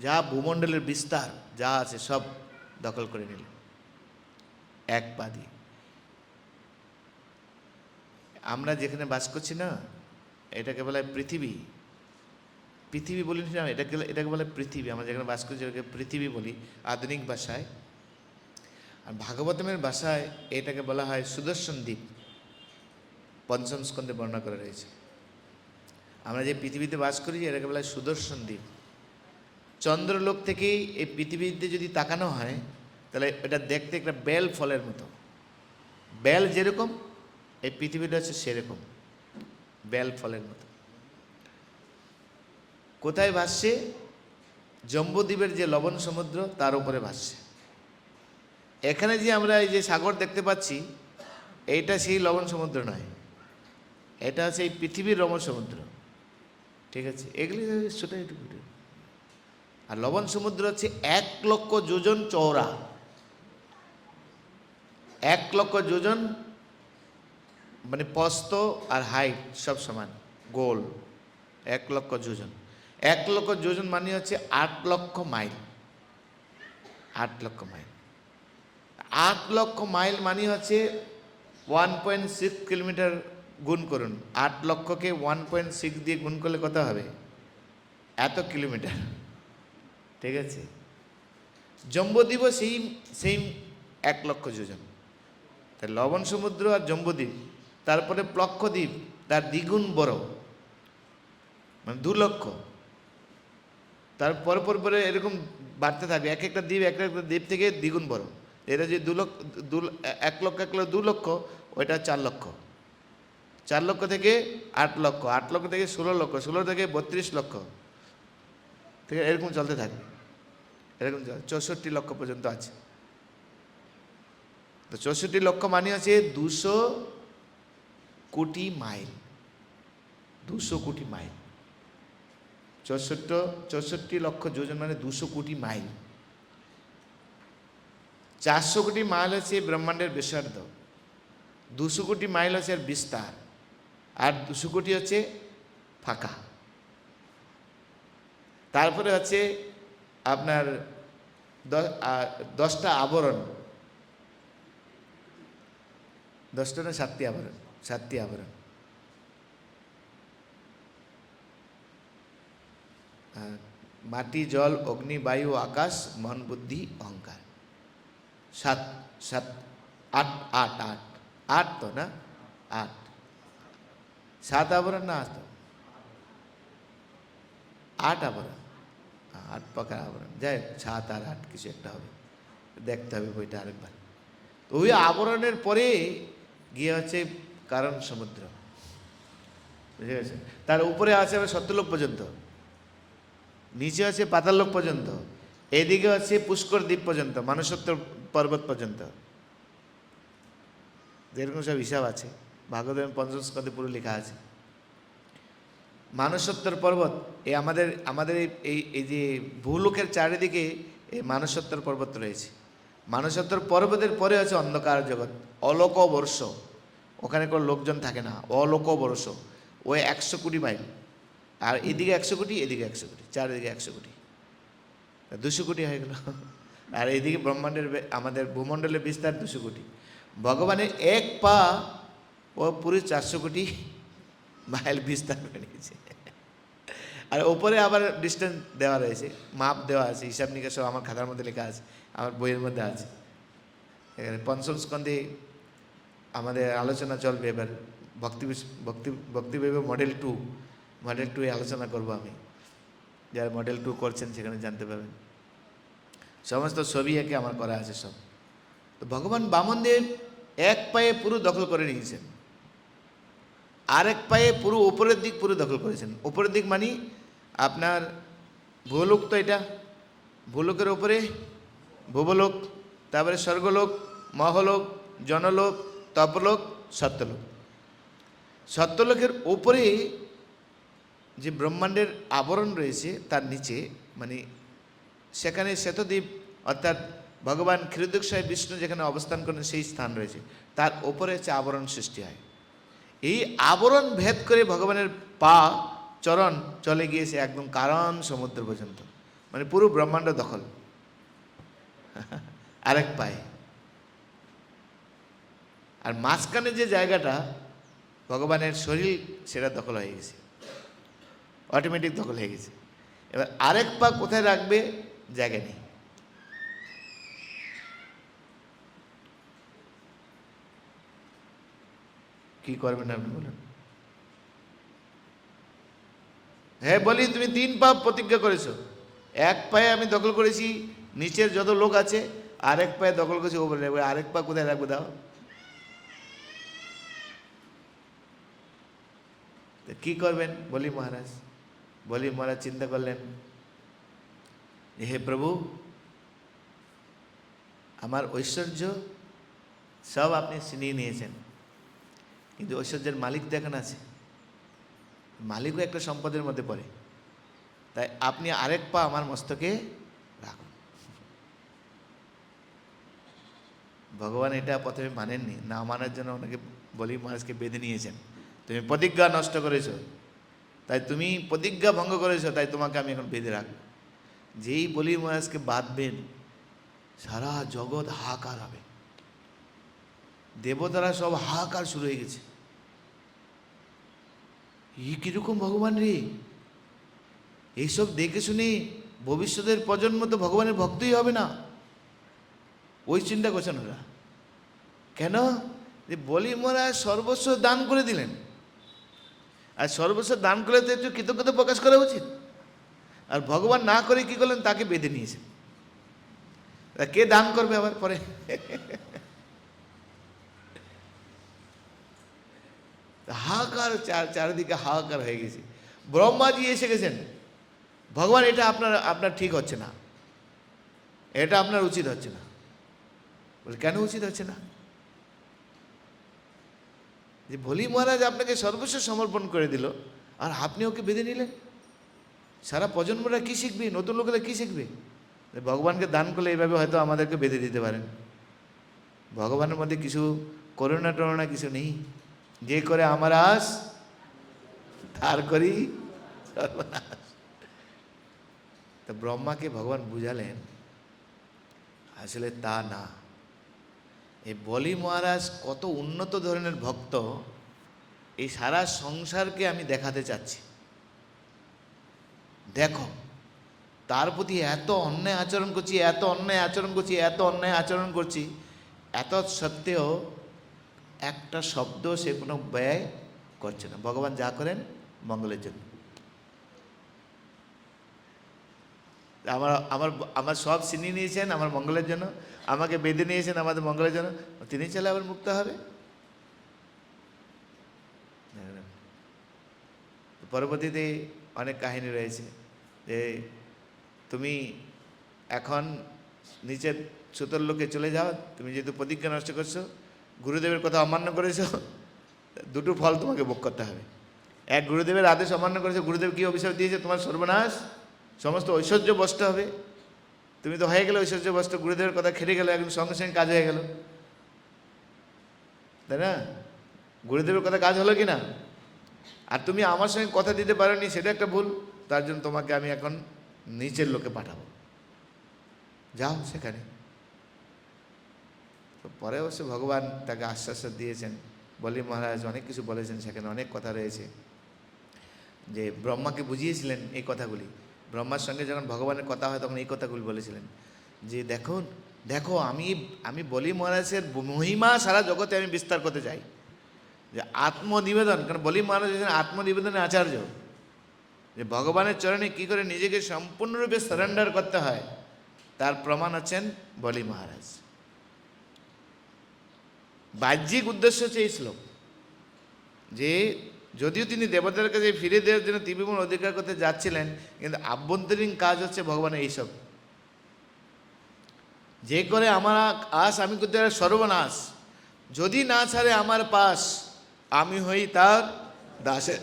যা ভূমণ্ডলের বিস্তার যা আছে সব দখল করে নিল এক পা দিয়ে। আমরা যেখানে বাস করছি না, এটাকে বলা হয় পৃথিবী। পৃথিবী বলি না, এটাকে বলে পৃথিবী। আমরা যেখানে বাস করছি ওটাকে পৃথিবী বলি আধুনিক ভাষায়। আর ভাগবতমের ভাষায় এটাকে বলা হয় সুদর্শন দ্বীপ। পঞ্চম স্কন্ধে বর্ণনা করা রয়েছে। আমরা যে পৃথিবীতে বাস করি এটাকে বলা হয় সুদর্শন দ্বীপ। চন্দ্রলোক থেকেই এই পৃথিবীতে যদি তাকানো হয় তাহলে এটা দেখতে একটা বেল ফলের মতো। বেল যেরকম এই পৃথিবীটা হচ্ছে সেরকম বেল ফলের মতো। কোথায় ভাসছে? জম্বুদ্বীপের যে লবণ সমুদ্র তার উপরে ভাসছে। এখানে যে আমরা এই যে সাগর দেখতে পাচ্ছি এইটা সেই লবণ সমুদ্র নয়, এটা হচ্ছে এই পৃথিবীর লবণ সমুদ্র। ঠিক আছে, এগুলি ছোটো একটু। আর লবণ সমুদ্র হচ্ছে 1,00,000 যোজন চওড়া। 1,00,000 যোজন মানে প্রস্থ আর হাইট সব সমান, গোল। 1,00,000 যোজন। 1,00,000 যোজন মানে হচ্ছে 8,00,000 মাইল। 8,00,000 মাইল। 8,00,000 মাইল মানে হচ্ছে 1.6 কিলোমিটার। গুণ করুন 8,00,000কে 1.6 দিয়ে গুণ করলে কত হবে? এত কিলোমিটার। ঠিক আছে, জম্বুদ্বীপও সেই 1,00,000 যোজন। তাই লবণ সমুদ্র আর জম্বুদ্বীপ, তারপরে প্লক্ষদ্বীপ তার দ্বিগুণ বড়, মানে 2,00,000। তার পরে এরকম বাড়তে থাকবে, এক একটা দ্বীপ থেকে দ্বিগুণ বড়। এটা যে 1,00,000 2,00,000, ওইটা 4,00,000। 4,00,000 থেকে 8,00,000, 8,00,000 থেকে 16,00,000, 16 থেকে 32,00,000, ঠিক আছে, এরকম চলতে থাকবে। এরকম 64 লক্ষ পর্যন্ত আছে। তো 64 লক্ষ মানে আছে 200 কোটি মাইল। 200 কোটি মাইল। 64 লক্ষ যোজন মানে 200 কোটি মাইল। 400 কোটি মাইল হচ্ছে ব্রহ্মাণ্ডের ব্যাসার্ধ, 200 কোটি মাইল হচ্ছে এর বিস্তার, আর 200 কোটি হচ্ছে ফাঁকা। তারপরে হচ্ছে আপনার 10টা আবরণ, 10টা না 7টি আবরণ, 7টি আবরণ। মাটি, জল, অগ্নি, বায়ু, আকাশ, মন, বুদ্ধি, অহংকার। 7 7 8 8 8 8 তো না, 8 7 আবরণ না, 8 আবরণ, 8 পাকা আবরণ। যাই 7 আর 8 কিছু একটা হবে, দেখতে হবে বইটা আরেকবার। তো ওই আবরণের পরে গিয়ে হচ্ছে কারণ সমুদ্র, বুঝে গেছে? তার উপরে আছে আবার সত্যলোক পর্যন্ত, নিচে আছে পাতাললোক পর্যন্ত, এদিকে আছে পুষ্কর দ্বীপ পর্যন্ত, মানসোত্তর পর্বত পর্যন্ত। এরকম সব হিসাব আছে, ভাগবতের পঞ্চম স্কন্ধে পুরো লেখা আছে। মানসোত্তর পর্বত এই আমাদের এই যে ভূলোকের চারিদিকে এই মানসোত্তর পর্বত রয়েছে। মানসোত্তর পর্বতের পরে আছে অন্ধকার জগৎ, অলোক বর্ষ। ওখানে কোনো লোকজন থাকে না, অলোক বর্ষ। ওই 100 কোটি মাইল, আর এদিকে 100 কোটি, এদিকে 100 কোটি, চারিদিকে 100 কোটি, 200 কোটি হয়ে গেল। আর এইদিকে ব্রহ্মাণ্ডের আমাদের ভূমণ্ডলের বিস্তার 200 কোটি। ভগবানের এক পা ও পুরো 400 কোটি মাইল বিস্তার করে নিয়েছে। আর ওপরে আবার ডিস্টেন্স দেওয়া রয়েছে, মাপ দেওয়া আছে, হিসাব নিকাশ সব আমার খাতার মধ্যে লেখা আছে, আমার বইয়ের মধ্যে আছে। এখানে পঞ্চম স্কন্ধে আমাদের আলোচনা চলবে এবার। ভক্তিবিভাগ মডেল 2 আলোচনা করব আমি। যারা মডেল 2 করছেন সেখানে জানতে পারবেন। সমস্ত ছবি একে আমার করা আছে সব। তো ভগবান বামনদেব এক পায়ে পুরো দখল করে নিয়েছেন, আরেক পায়ে পুরো উপরের দিক পুরো দখল করেছেন। উপরের দিক মানে আপনার ভূলোক, তো এটা ভূলোকের উপরে ভূবলোক, তারপরে স্বর্গলোক, মহলোক, জনলোক, তপলোক, সত্যলোক। সত্যলোকের ওপরে যে ব্রহ্মাণ্ডের আবরণ রয়েছে তার নিচে মানে সেখানে শ্বেতদ্বীপ, অর্থাৎ ভগবান ক্ষীরোদকশায়ী বিষ্ণু যেখানে অবস্থান করেন সেই স্থান রয়েছে, তার ওপরে হচ্ছে আবরণ সৃষ্টি হয়। এই আবরণ ভেদ করে ভগবানের পা চরণ চলে গিয়েছে একদম কারণ সমুদ্র পর্যন্ত। মানে পুরো ব্রহ্মাণ্ড দখল আরেক পায়ে। আর মাঝখানে যে জায়গাটা ভগবানের শরীর, সেটা দখল হয়ে গেছে, অটোমেটিক দখল হয়ে গেছে। এবার আরেক পা কোথায় রাখবে জায়গা নেই। কি করবেন আপনি বলুন? হ্যাঁ বলি, তুমি 3 পা প্রতিজ্ঞা করেছো, এক পায়ে আমি দখল করেছি, নিচের যত লোক আছে আরেক পায়ে দখল করেছি, ও বলে আরেক পা কোথায় রাখবো দাও। কি করবেন বলি মহারাজ? বলি মহারাজ চিন্তা করলেন, হে প্রভু, আমার ঐশ্বর্য সব আপনি ছিনিয়ে নিয়েছেন, কিন্তু ঐশ্বর্যের মালিক তো এখন আছে, মালিকও একটা সম্পদের মধ্যে পড়ে, তাই আপনি আরেক পা আমার মস্তকে রাখুন। ভগবান এটা প্রথমে মানেননি, না মানার জন্য ওনাকে বলি মহারাজকে বেঁধে নিয়েছেন। তুমি প্রতিজ্ঞা নষ্ট করেছো, তাই তুমি প্রতিজ্ঞা ভঙ্গ করেছো, তাই তোমাকে আমি এখন বেঁধে রাখবো। যেই বলি মহারাজকে বাঁধবেন, সারা জগৎ হাহাকার হবে, দেবতারা সব হাহাকার শুরু হয়ে গেছে। কিরকম ভগবান রে, এইসব দেখে শুনে ভবিষ্যতের প্রজন্ম তো ভগবানের ভক্তই হবে না, ওই চিন্তা করছেন ওরা। কেন? যে বলি মহারাজ সর্বস্ব দান করে দিলেন, আর সর্বস্ব দান করে তো একটু কৃতজ্ঞতা প্রকাশ করা উচিত। আর ভগবান না করে কি করলেন, তাকে বেঁধে নিয়েছেন। কে দান করবে আবার পরে? হাহাকার, চারিদিকে হাহাকার হয়ে গেছে। ব্রহ্মাজি এসে গেছেন, ভগবান এটা আপনার ঠিক হচ্ছে না, এটা আপনার উচিত হচ্ছে না। বলে কেন উচিত হচ্ছে না? যে বলি মহারাজ আপনাকে সর্বস্ব সমর্পণ করে দিল, আর আপনি ওকে বেঁধে নিলেন। সারা প্রজন্মরা কি শিখবে, নতুন লোকেরা কি শিখবে? ভগবানকে দান করলে এইভাবে হয়তো আমাদেরকে বেঁধে দিতে পারেন। ভগবানের মধ্যে কিছু করুণা টরুণা কিছু নেই। যে করে আমার আস, তার করি সর্বনাশ। তা ব্রহ্মাকে ভগবান বুঝালেন আসলে তা না। এই বলি মহারাজ কত উন্নত ধরনের ভক্ত, এই সারা সংসারকে আমি দেখাতে চাচ্ছি। দেখো, তার প্রতি এত অন্যায় আচরণ করছি, এত অন্যায় আচরণ করছি, এত অন্যায় আচরণ করছি, এত সত্ত্বেও একটা শব্দ সে কোনো ব্যয় করছে না। ভগবান যা করেন মঙ্গলের জন্য। আমার আমার আমার সব ছিনিয়ে নিয়েছেন আমার মঙ্গলের জন্য, আমাকে বেঁধে নিয়েছেন আমাদের মঙ্গলের জন্য। তিনি চাইলে আবার মুক্ত হবে। পরবর্তীতে অনেক কাহিনী রয়েছে যে তুমি এখন নিচের সুতোর লোকে চলে যাও, তুমি যেহেতু প্রতিজ্ঞা নষ্ট করছো, গুরুদেবের কথা অমান্য করেছো, দুটো ফল তোমাকে ভোগ করতে হবে। এক, গুরুদেবের আদেশ অমান্য করেছো, গুরুদেব কি অভিশাপ দিয়েছে, তোমার সর্বনাশ, সমস্ত ঐশ্বর্য বস্ত হবে। তুমি তো হয়ে গেলে ঐশ্বর্য বস্ত, গুরুদেবের কথা খেটে গেল, একদম সঙ্গে সঙ্গে কাজ হয়ে গেল, তাই না? গুরুদেবের কথা কাজ হলো কি না? আর তুমি আমার সঙ্গে কথা দিতে পারোনি, সেটা একটা ভুল। তার জন্য তোমাকে আমি এখন নিচের লোকে পাঠাবো, যাও সেখানে। তো পরে অবশ্য ভগবান তাকে আশ্বাস দিয়েছেন, বলি মহারাজ অনেক কিছু বলেছেন, সেখানে অনেক কথা রয়েছে, যে ব্রহ্মাকে বুঝিয়েছিলেন এই কথাগুলি। ব্রহ্মার সঙ্গে যখন ভগবানের কথা হয় তখন এই কথাগুলি বলেছিলেন যে দেখুন, দেখো আমি বলি মহারাজের মহিমা সারা জগতে আমি বিস্তার করতে চাই। যে আত্মনিবেদন, কারণ বলি মহারাজ আত্মনিবেদনের আচার্য, যে ভগবানের চরণে কী করে নিজেকে সম্পূর্ণরূপে সারেন্ডার করতে হয় তার প্রমাণ আছেন বলি মহারাজ। বাহ্যিক উদ্দেশ্য হচ্ছে এই শ্লোক, যে যদিও তিনি দেবতার কাছে ফিরে দেওয়ার জন্য ত্রিভুবন অধিকার করতে যাচ্ছিলেন, কিন্তু আভ্যন্তরীণ কাজ হচ্ছে ভগবানের এইসব। যে করে আমার আস আমি করতে সর্বনাশ, যদি না ছাড়ে আমার পাশ, আমি হই তার দাসের।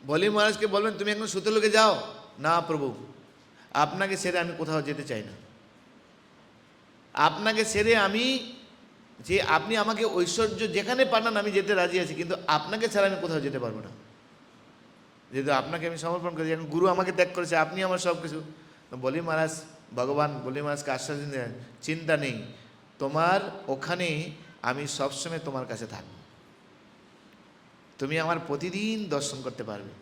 বলি মহারাজকে বলবেন তুমি এখন সুতলোকে যাও, না প্রভু, আপনাকে ছেড়ে আমি কোথাও যেতে চাই না। আপনাকে ছেড়ে আমি, যে আপনি আমাকে ঐশ্বর্য যেখানে পাঠান আমি যেতে রাজি আছি, কিন্তু আপনাকে ছাড়া আমি কোথাও যেতে পারবো না। যেহেতু আপনাকে আমি সমর্পণ করেছি, এখন গুরু আমাকে ত্যাগ করেছে, আপনি আমার সব কিছু। বলি মহারাজ, ভগবান বলি মহারাজকে আশ্বাস দিলেন, চিন্তা নেই, তোমার ওখানে আমি সবসময় তোমার কাছে থাকব, তুমি আমার প্রতিদিন দর্শন করতে পারবে।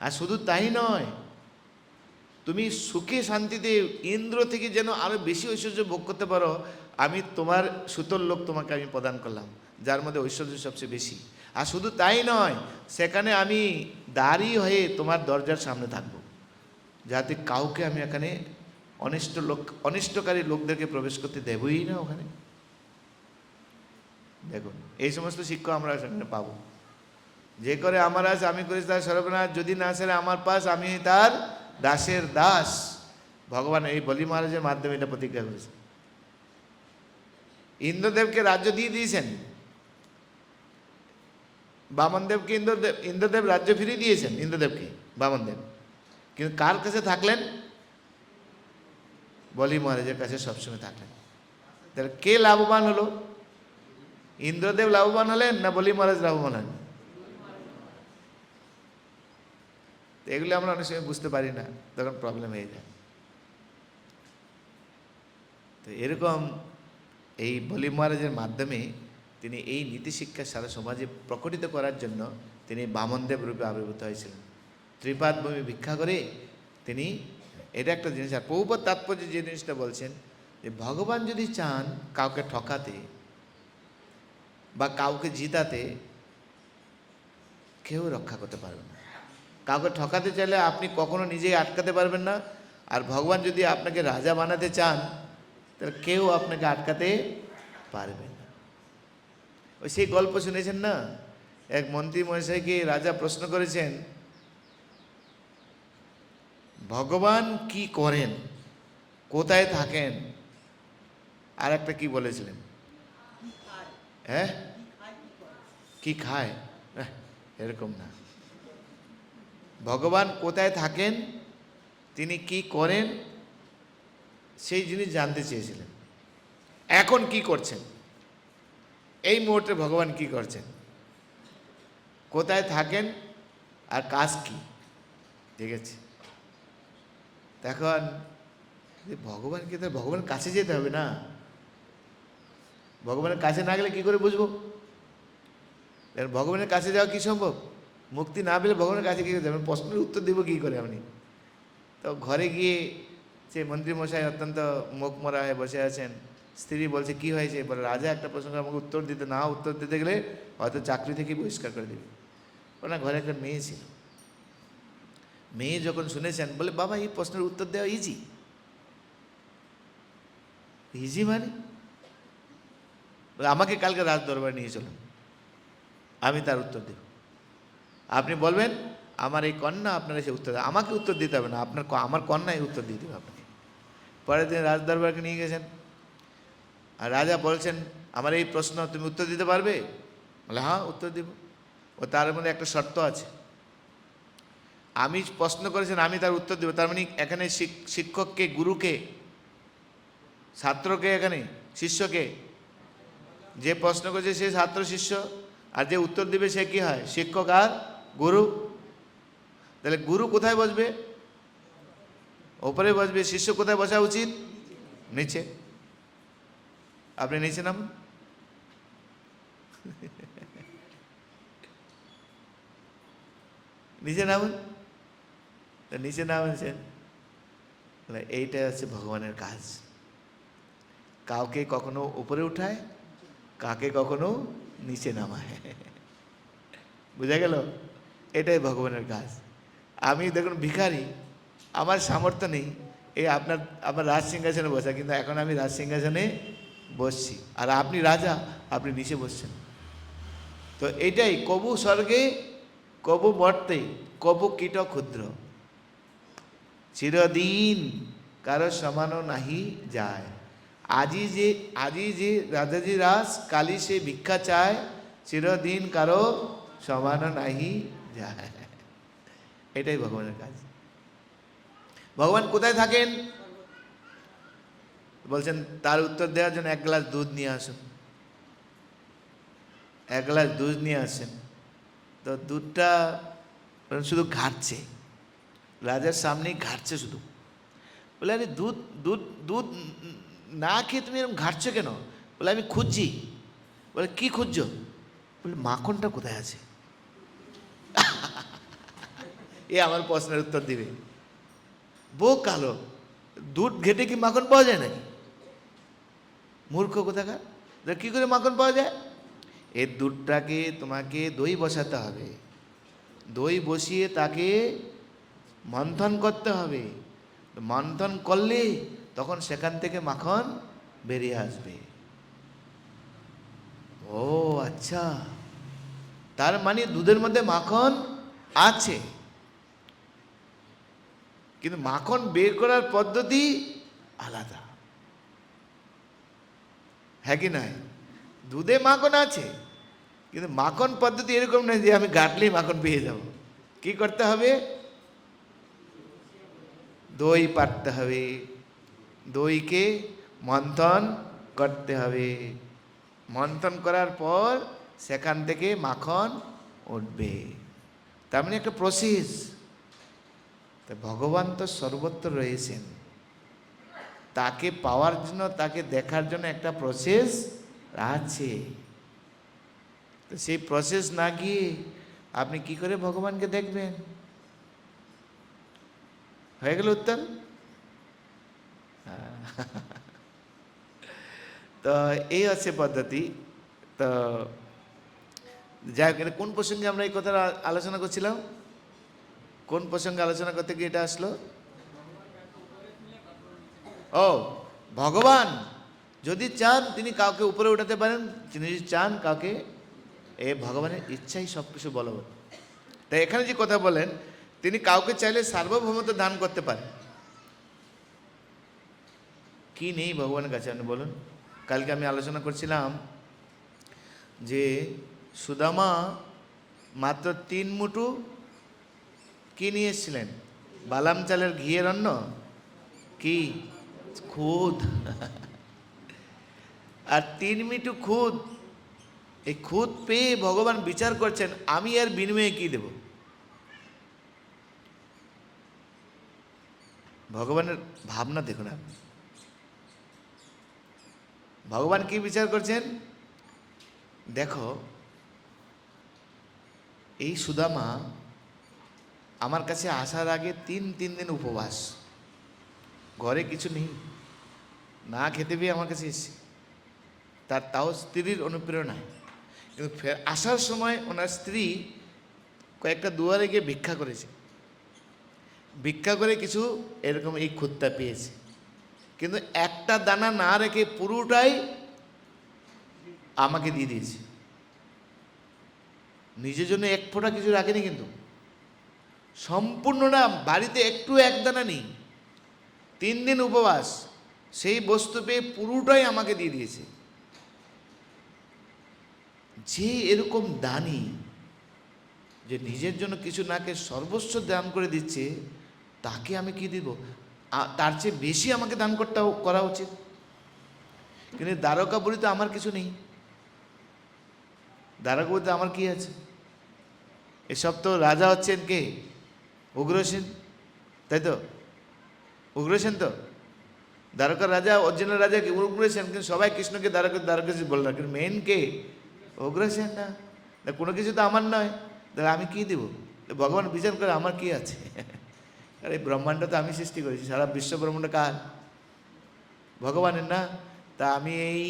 আর শুধু তাই নয়, তুমি সুখে শান্তিতে ইন্দ্র থেকে যেন আরও বেশি ঐশ্বর্য ভোগ করতে পারো, আমি তোমার সুতোর লোক তোমাকে আমি প্রদান করলাম, যার মধ্যে ঐশ্বর্য সবচেয়ে বেশি। আর শুধু তাই নয়, সেখানে আমি দাঁড়ি হয়ে তোমার দরজার সামনে থাকব, যাতে কাউকে আমি এখানে অনিষ্টকারী লোকদেরকে প্রবেশ করতে দেবই না ওখানে। দেখুন, এই সমস্ত শিক্ষা আমরা সেখানে পাবো। যে করে আমার আজ, আমি করি তার সর্বনাশ, যদি না সেরে আমার পাশ, আমি তার দাসের দাস। ভগবান এই বলি মহারাজের মাধ্যমে এটা প্রতিজ্ঞা করেছে। ইন্দ্রদেবকে রাজ্য দিয়ে দিয়েছেন, বামনদেবকে ইন্দ্রদেব রাজ্য ফিরিয়ে দিয়েছেন, ইন্দ্রদেবকে বামনদেব, কিন্তু কার কাছে থাকলেন? বলি মহারাজের কাছে সবসময় থাকলেন। তাহলে কে লাভবান হলো? ইন্দ্রদেব লাভবান হলেন না বলি মহারাজ লাভবান হলেন? এগুলো আমরা অনেক সময় বুঝতে পারি না, তখন প্রবলেম হয়ে যায়। তো এরকম এই বলি মহারাজের মাধ্যমে তিনি এই নীতিশিক্ষা সারা সমাজে প্রকটিত করার জন্য তিনি বামনদেব রূপে আবির্ভূত হয়েছিলেন। ত্রিপাদ ভূমি ভিক্ষা করে তিনি, এটা একটা জিনিস। আর প্রভুপাদ তাৎপর্য যে জিনিসটা বলছেন, যে ভগবান যদি চান কাউকে ঠকাতে বা কাউকে জিতাতে, কেউ রক্ষা করতে পারবে না। কাউকে ঠকাতে চাইলে আপনি কখনো নিজেই আটকাতে পারবেন না। আর ভগবান যদি আপনাকে রাজা বানাতে চান, তাহলে কেউ আপনাকে আটকাতে পারবে না। ওই সেই গল্প শুনেছেন না, এক মন্ত্রী মহাশয়কে রাজা প্রশ্ন করেছেন, ভগবান কি করেন, কোথায় থাকেন, আর একটা কি বলেছিলেন, হ্যাঁ কি খায়, এরকম না, ভগবান কোথায় থাকেন, তিনি কি করেন, সেই জিনিস জানতে চেয়েছিলেন। এখন কি করছেন, এই মুহূর্তে ভগবান কি করছেন, কোথায় থাকেন, আর কাজ কি, ঠিক আছে। তখন ভগবানকে, তো ভগবানের কাছে যেতে হবে না, ভগবানের কাছে না গেলে কি করে বুঝবো? ভগবানের কাছে যাওয়া কি সম্ভব? মুক্তি না পেলে ভগবানের কাছে কী করে যাবেন? প্রশ্নের উত্তর দেবো কী করে আপনি? তো ঘরে গিয়ে সে মন্ত্রীমশাই অত্যন্ত মুখ মরা হয়ে বসে আছেন। স্ত্রী বলছে কি হয়েছে? বলে রাজা একটা প্রসঙ্গে আমাকে উত্তর দিতে, না উত্তর দিতে গেলে হয়তো চাকরি থেকে বহিষ্কার করে দেবে। ওনার ঘরে একটা মেয়ে ছিল। মেয়ে যখন শুনেছেন, বলে বাবা এই প্রশ্নের উত্তর দেওয়া ইজি। ইজি মানে? আমাকে কালকে রাজ দরবারে নিয়ে চলুন, আমি তার উত্তর দেব। আপনি বলবেন আমার এই কন্যা, আপনারা সে উত্তর দেবেন, আমাকে উত্তর দিতে হবে না, আমার কন্যা এই উত্তর দিয়ে দেবে আপনাকে। পরের দিন রাজ দরবারকে নিয়ে গেছেন, আর রাজা বলছেন আমার এই প্রশ্ন তুমি উত্তর দিতে পারবে? বলে হ্যাঁ উত্তর দিব। ও তার মধ্যে একটা শর্ত আছে, আমি প্রশ্ন করেছেন আমি তার উত্তর দেব। তার মানে এখানে শিক্ষককে, গুরুকে, ছাত্রকে, এখানে শিষ্যকে, যে প্রশ্ন করেছে সে ছাত্র শিষ্য, আর যে উত্তর দিবে সে কি হয়? শিক্ষক আর গুরু। তাহলে গুরু কোথায় বসবে? ওপরে বসবে। শিষ্য কোথায় বসা উচিত? নিচে। আপনি নিচে নাম, নিচে নামুন। নিচে নামছেন, এইটা হচ্ছে ভগবানের কাজ। কাউকে কখনো উপরে উঠায়, কাকে কখনো নিচে নামায়। বুঝা গেল? এটাই ভগবানের কাজ। আমি দেখুন ভিখারি, আমার সামর্থ্য নেই এই আপনার রাজ সিংহাসনে বসা, কিন্তু এখন আমি রাজ সিংহাসনে বসছি। আর আপনি রাজা, আপনি নিচে বসছেন। তো এইটাই, কবু স্বর্গে কবু মর্তে, কবু কীট ক্ষুদ্র, চিরদিন কারো সমানো নাহি যায়। আজি যে রাজাজি রাস, কালি সে ভিক্ষা চায়, চিরদিন কারো সমানো নাহি যায়। এটাই ভগবানের কাজ। ভগবান কোথায় থাকেন বলছেন, তার উত্তর দেওয়ার জন্য 1 গ্লাস দুধ নিয়ে আসুন। 1 গ্লাস দুধ নিয়ে আসেন। তো দুধটা শুধু ঘাটছে, রাজার সামনেই ঘাটছে শুধু। বলে আরে দুধ দুধ দুধ না খেয়ে তুমি এরকম ঘাটছো কেন? বলে আমি খুঁজছি। বলে কি খুঁজছো? বলে মাখনটা কোথায় আছে। এ আমার প্রশ্নের উত্তর দিবে। বউ কালো, দুধ ঘেটে কি মাখন পাওয়া যায় নাকি? মূর্খ কোথাকার, কি করে মাখন পাওয়া যায়? এর দুধটাকে তোমাকে দই বসাতে হবে, দই বসিয়ে তাকে মন্থন করতে হবে, মন্থন করলে তখন সেখান থেকে মাখন বেরিয়ে আসবে। ও আচ্ছা, তার মানে দুধের মধ্যে মাখন আছে, কিন্তু মাখন বের করার পদ্ধতি আলাদা, হ্যাঁ কি নাই? দুধে মাখন আছে, কিন্তু মাখন পদ্ধতি এরকম নয় যে আমি গাঁটলেই মাখন পেয়ে যাব। কি করতে হবে? দই পাড়তে হবে, দইকে মন্থন করতে হবে, মন্থন করার পর সেখান থেকে মাখন উঠবে। তার মানে একটা প্রসেস। তা ভগবান তো সর্বত্র রয়েছেন, তাকে পাওয়ার জন্য, তাকে দেখার জন্য একটা প্রসেস আছে। তো সেই প্রসেস না গিয়ে আপনি কি করে ভগবানকে দেখবেন? হয়ে গেল উত্তর। তো এই হচ্ছে পদ্ধতি। তো যাই হোক, কোন প্রসঙ্গে আমরা এই কথাটা আলোচনা করছিলাম? কোন প্রসঙ্গে আলোচনা করতে গিয়ে এটা আসলো? ও, ভগবান যদি চান তিনি কাউকে উপরে উঠাতে পারেন, তিনি যদি চান কাউকে, ভগবানের ইচ্ছাই সব কিছু বলবৎ। তাই এখানে যে কথা বলেন, তিনি কাউকে চাইলে সার্বভৌমত্ব দান করতে পারেন। কি নেই ভগবানের কাছে আপনি বলুন? কালকে আমি আলোচনা করছিলাম যে সুদামা মাত্র 3 মুঠো কি নিয়ে এসেছিলেন? বালাম চালের ঘিয়ের অন্ন, কি খুদ। আর 3 মুঠো খুদ, এই খুদ পেয়ে ভগবান বিচার করছেন আমি এর বিনিময়ে কি দেব। ভগবানের ভাবনা দেখুন আপনি। ভগবান কি বিচার করছেন? দেখো, এই সুদামা আমার কাছে আসার আগে 3 দিন উপবাস, ঘরে কিছু নেই, না খেতে পেয়ে আমার কাছে এসেছে, তাও স্ত্রীর অনুপ্রেরণায়। কিন্তু আসার সময় ওনার স্ত্রী কয়েকটা দুয়ারে গিয়ে ভিক্ষা করেছে, ভিক্ষা করে কিছু এরকম এই খুদটা পেয়েছে, কিন্তু একটা দানা না রেখে পুরোটাই আমাকে দিয়ে দিয়েছে। নিজের জন্য এক ফোঁটা কিছু রাখেনি, কিন্তু সম্পূর্ণ না, বাড়িতে একটু এক দানা নেই, 3 দিন উপবাস, সেই বস্তু পেয়ে পুরোটাই আমাকে দিয়ে দিয়েছে। যে এরকম দানি, যে নিজের জন্য কিছু না খেয়ে সর্বস্ব দান করে দিচ্ছে, তাকে আমি কি দিব? তার চেয়ে বেশি আমাকে দান করা উচিত। কিন্তু দ্বারকাপুরীতে আমার কিছু নেই, দ্বারকাপুরীতে আমার কি আছে? এসব তো রাজা হচ্ছেন কে? উগ্রসেন, তাই তো? উগ্রসেন তো দ্বারকার রাজা, অরিজিনাল রাজা কে? উগ্রসেন। কিন্তু সবাই কৃষ্ণকে দ্বারকাশীস বলল না, কিন্তু মেন কে? উগ্রসেন না। কোনো কিছু তো আমার নয়, তাহলে আমি কি দিব? ভগবান বিচার করে আমার কি আছে? আরে ব্রহ্মাণ্ড তো আমি সৃষ্টি করেছি, সারা বিশ্ব ব্রহ্মাণ্ড কার? ভগবানের না? তা আমি এই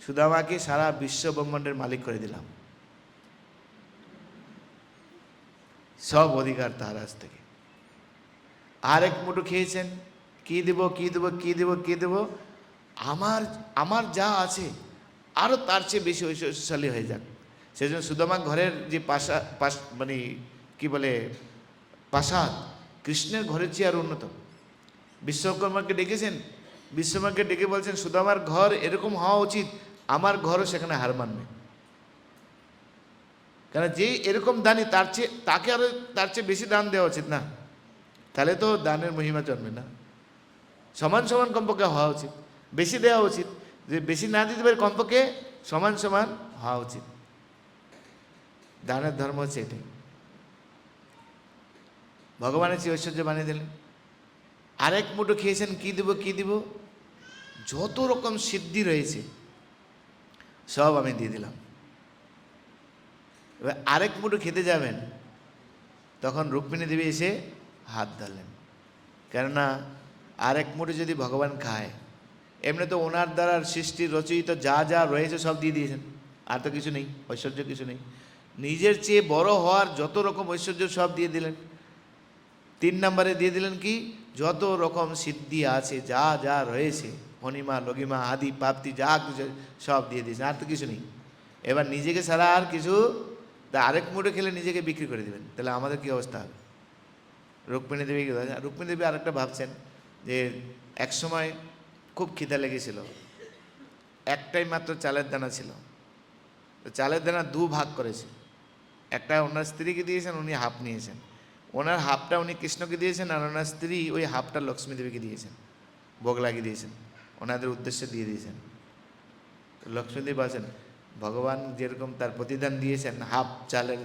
সুদামাকে সারা বিশ্ব ব্রহ্মাণ্ডের মালিক করে দিলাম, সব অধিকার তার আজ থেকে। আর এক মুঠো খেয়েছেন, কি দেব কি দেব কি দেব কি দেব, আমার যা আছে আরও তার চেয়ে বেশি ঐশ্বর্যশালী হয়ে যাক। সেই জন্য সুদামা ঘরের যে মানে কি বলে প্রাসাদ, কৃষ্ণের ঘরের চেয়ে আর উন্নত। বিশ্বকর্মাকে ডেকেছেন, বিশ্বকর্মাকে ডেকে বলছেন সুদামার ঘর এরকম হওয়া উচিত, আমার ঘরও সেখানে হার মানবে। কারণ যে এরকম দানি, তাকে আরো তার চেয়ে বেশি দান দেওয়া উচিত না, তাহলে তো দানের মহিমা জন্মে না। সমান সমান কমপক্ষে হওয়া উচিত, বেশি দেওয়া উচিত, যে বেশি না দিতে পারে কমপক্ষে সমান সমান হওয়া উচিত। দানের ধর্ম হচ্ছে এটাই। ভগবানের চেয়ে ঐশ্বর্য বানিয়ে দিলেন। আরেক মুঠো খেয়েছেন, কি দিব কি দিব, যত রকম সিদ্ধি রয়েছে সব আমি দিয়ে দিলাম। এবার আরেক মুঠো খেতে যাবেন, তখন রুক্মিণী দেবী এসে হাত ধরলেন। কেননা আরেক মুঠো যদি ভগবান খায়, এমনি তো ওনার দ্বারা সৃষ্টি রচয়িত যা যা রয়েছে সব দিয়ে দিয়েছেন, আর তো কিছু নেই, ঐশ্বর্য কিছু নেই। নিজের চেয়ে বড় হওয়ার যত রকম ঐশ্বর্য সব দিয়ে দিলেন। 3 নম্বরে দিয়ে দিলেন কি, যত রকম সিদ্ধি আছে, যা যা রয়েছে, মণিমা লঘিমা আদি প্রাপ্তি যা কিছু সব দিয়ে দিয়েছেন, আর তো কিছু নেই। এবার নিজেকে ছাড়া আর কিছু, তা আরেক মুঠো খেলে নিজেকে বিক্রি করে দেবেন, তাহলে আমাদের কী অবস্থা হবে? রুক্মিণী দেবী আরেকটা ভাবছেন যে এক সময় খুব খিদা লেগেছিল, একটাই মাত্র চালের দানা ছিল, তো চালের দানা 2 ভাগ করেছে, একটা ওনার স্ত্রীকে দিয়েছেন, উনি হাফ নিয়েছেন, ওনার হাফটা উনি কৃষ্ণকে দিয়েছেন, আর ওনার স্ত্রী ওই হাফটা লক্ষ্মী দেবীকে দিয়েছেন, ভোগ লাগিয়ে দিয়েছেন, ওনাদের উদ্দেশ্যে দিয়ে দিয়েছেন। লক্ষ্মী দেবী বলছেন ভগবান যেরকম তার প্রতিদান দিয়েছেন হাফ চালের,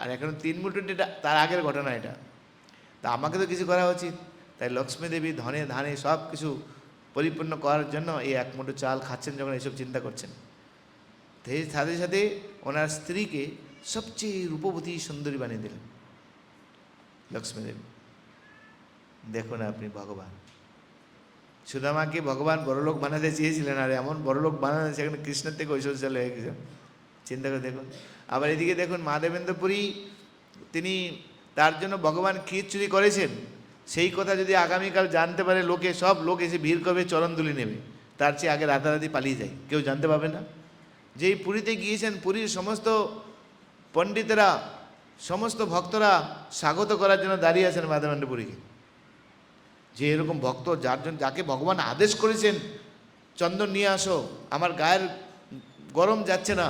আর এখন 3 মুঠো, তার আগের ঘটনা এটা, তা আমাকে তো কিছু করা উচিত। তাই লক্ষ্মী দেবী ধনে ধানে সব কিছু পরিপূর্ণ করার জন্য এই 1 মুঠো চাল খাচ্ছেন, যখন এইসব চিন্তা করছেন, সেই সাথে সাথে ওনার স্ত্রীকে সবচেয়ে রূপবতী সুন্দরী বানিয়ে দিলেন লক্ষ্মী দেবী। দেখুন আপনি, ভগবান সুদামাকে ভগবান বড়লোক বানাতে চেয়েছিলেন, আর এমন বড়লোক বানানো সেখানে কৃষ্ণের থেকে ঐশ্বর্যশালী হয়ে গেছে, চিন্তা করে দেখুন। আবার এদিকে দেখুন মহাদেবেন্দ্রপুরী, তিনি তার জন্য ভগবান ক্ষীর চুরি করেছেন, সেই কথা যদি আগামীকাল জানতে পারে লোকে, সব লোক এসে ভিড় করবে, চরণদুলি নেবে, তার চেয়ে আগে রাতারাতি পালিয়ে যায়, কেউ জানতে পারবে না। যেই পুরীতে গিয়েছেন, পুরীর সমস্ত পণ্ডিতেরা, সমস্ত ভক্তরা স্বাগত করার জন্য দাঁড়িয়ে আছেন মহাদেবেন্দ্রপুরীকে, যে এরকম ভক্ত যাকে ভগবান আদেশ করেছেন চন্দন নিয়ে আসো, আমার গায়ের গরম যাচ্ছে না,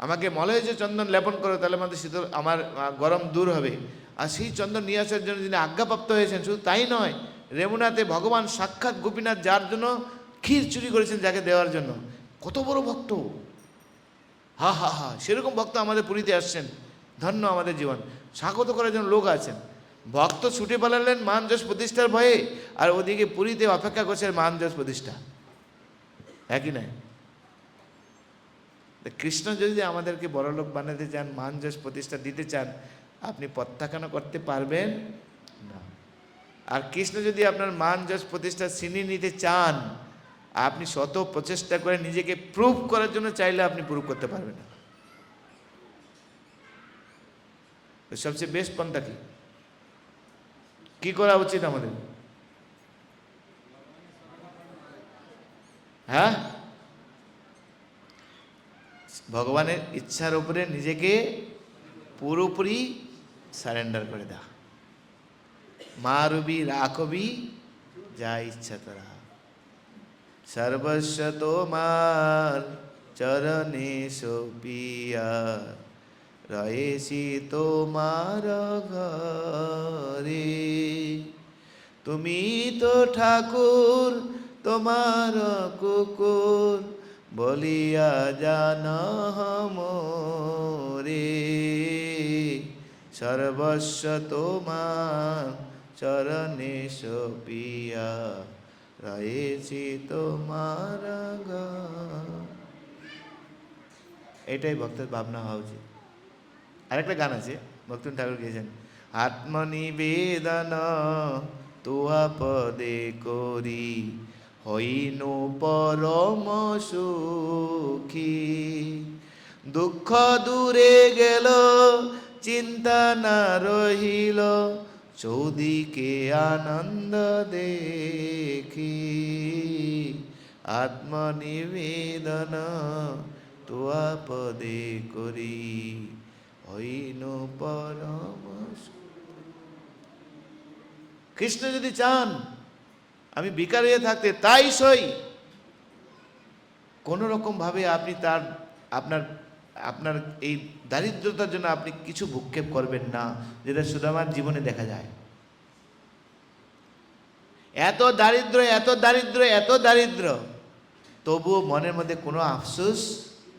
আমাকে মনে হয়েছে চন্দন লেপন করো, তাহলে আমাদের শীতল, আমার গরম দূর হবে, আর সেই চন্দন নিয়ে আসার জন্য যিনি আজ্ঞাপ্রাপ্ত হয়েছেন, শুধু তাই নয়, রেমুনাতে ভগবান সাক্ষাৎ গোপীনাথ যার জন্য ক্ষীর চুরি করেছেন, যাকে দেওয়ার জন্য, কত বড় ভক্ত, হা হা হা, সেরকম ভক্ত আমাদের পুরীতে আসছেন, ধন্য আমাদের জীবন, স্বাগত করার জন্য লোক আছেন। ভক্ত ছুটে পালালেন মান যশ প্রতিষ্ঠার ভয়ে, আর ওদিকে পুরীতে অপেক্ষা করছেন মান যশ প্রতিষ্ঠা, একই নয়। কৃষ্ণ যদি আমাদেরকে বড়লোক বানাতে চান, মান যশ প্রতিষ্ঠা দিতে চান, আপনি প্রত্যাখ্যান করতে পারবেন না। আর কৃষ্ণ যদি আপনার মান যশ প্রতিষ্ঠা ছিনিয়ে নিতে চান, আপনি শত প্রচেষ্টা করে নিজেকে প্রুভ করার জন্য চাইলে আপনি প্রুভ করতে পারবেন না। সবচেয়ে বেস্ট পন্থা কি করা উচিত আমাদের? হ্যাঁ, ভগবানের ইচ্ছার উপরে নিজেকে পুরোপুরি সারেন্ডার করে দাও। মা রবি রাখবি যা ইচ্ছা তোরা, সর্বস্ব তোমার চরণে সোপিয়া, রয়েছি তোমার ঘরে, তুমি তো ঠাকুর তোমার কুকুর, বলিয়া জান মোরে, সর্বস্ব তোমার চরণে সোপিয়া, রয়েছি তোমার ঘরে। এটাই ভক্তের ভাবনা হওয়া উচিত। আরেকটা গান আছে, ভক্তন ঠাকুর গিয়েছেন, আত্মনিবেদন তোয়া পদে করি, হইনু পরম সুখী, দুঃখ দূরে গেল চিন্তা না রহিল, চৌদিকে আনন্দ দেখি, আত্মনিবেদন তোয়া পদে করি, হইনু পরম। কৃষ্ণ যদি চান আমি বিকার হয়ে থাকতে, তাই সই, কোনো রকম ভাবে আপনি তার আপনার এই দারিদ্রতার জন্য আপনি কিছু ভূক্ষেপ করবেন না, যেটা সুদামার জীবনে দেখা যায়। এত দারিদ্র এত দারিদ্র এত দারিদ্র, তবুও মনের মধ্যে কোনো আফসোস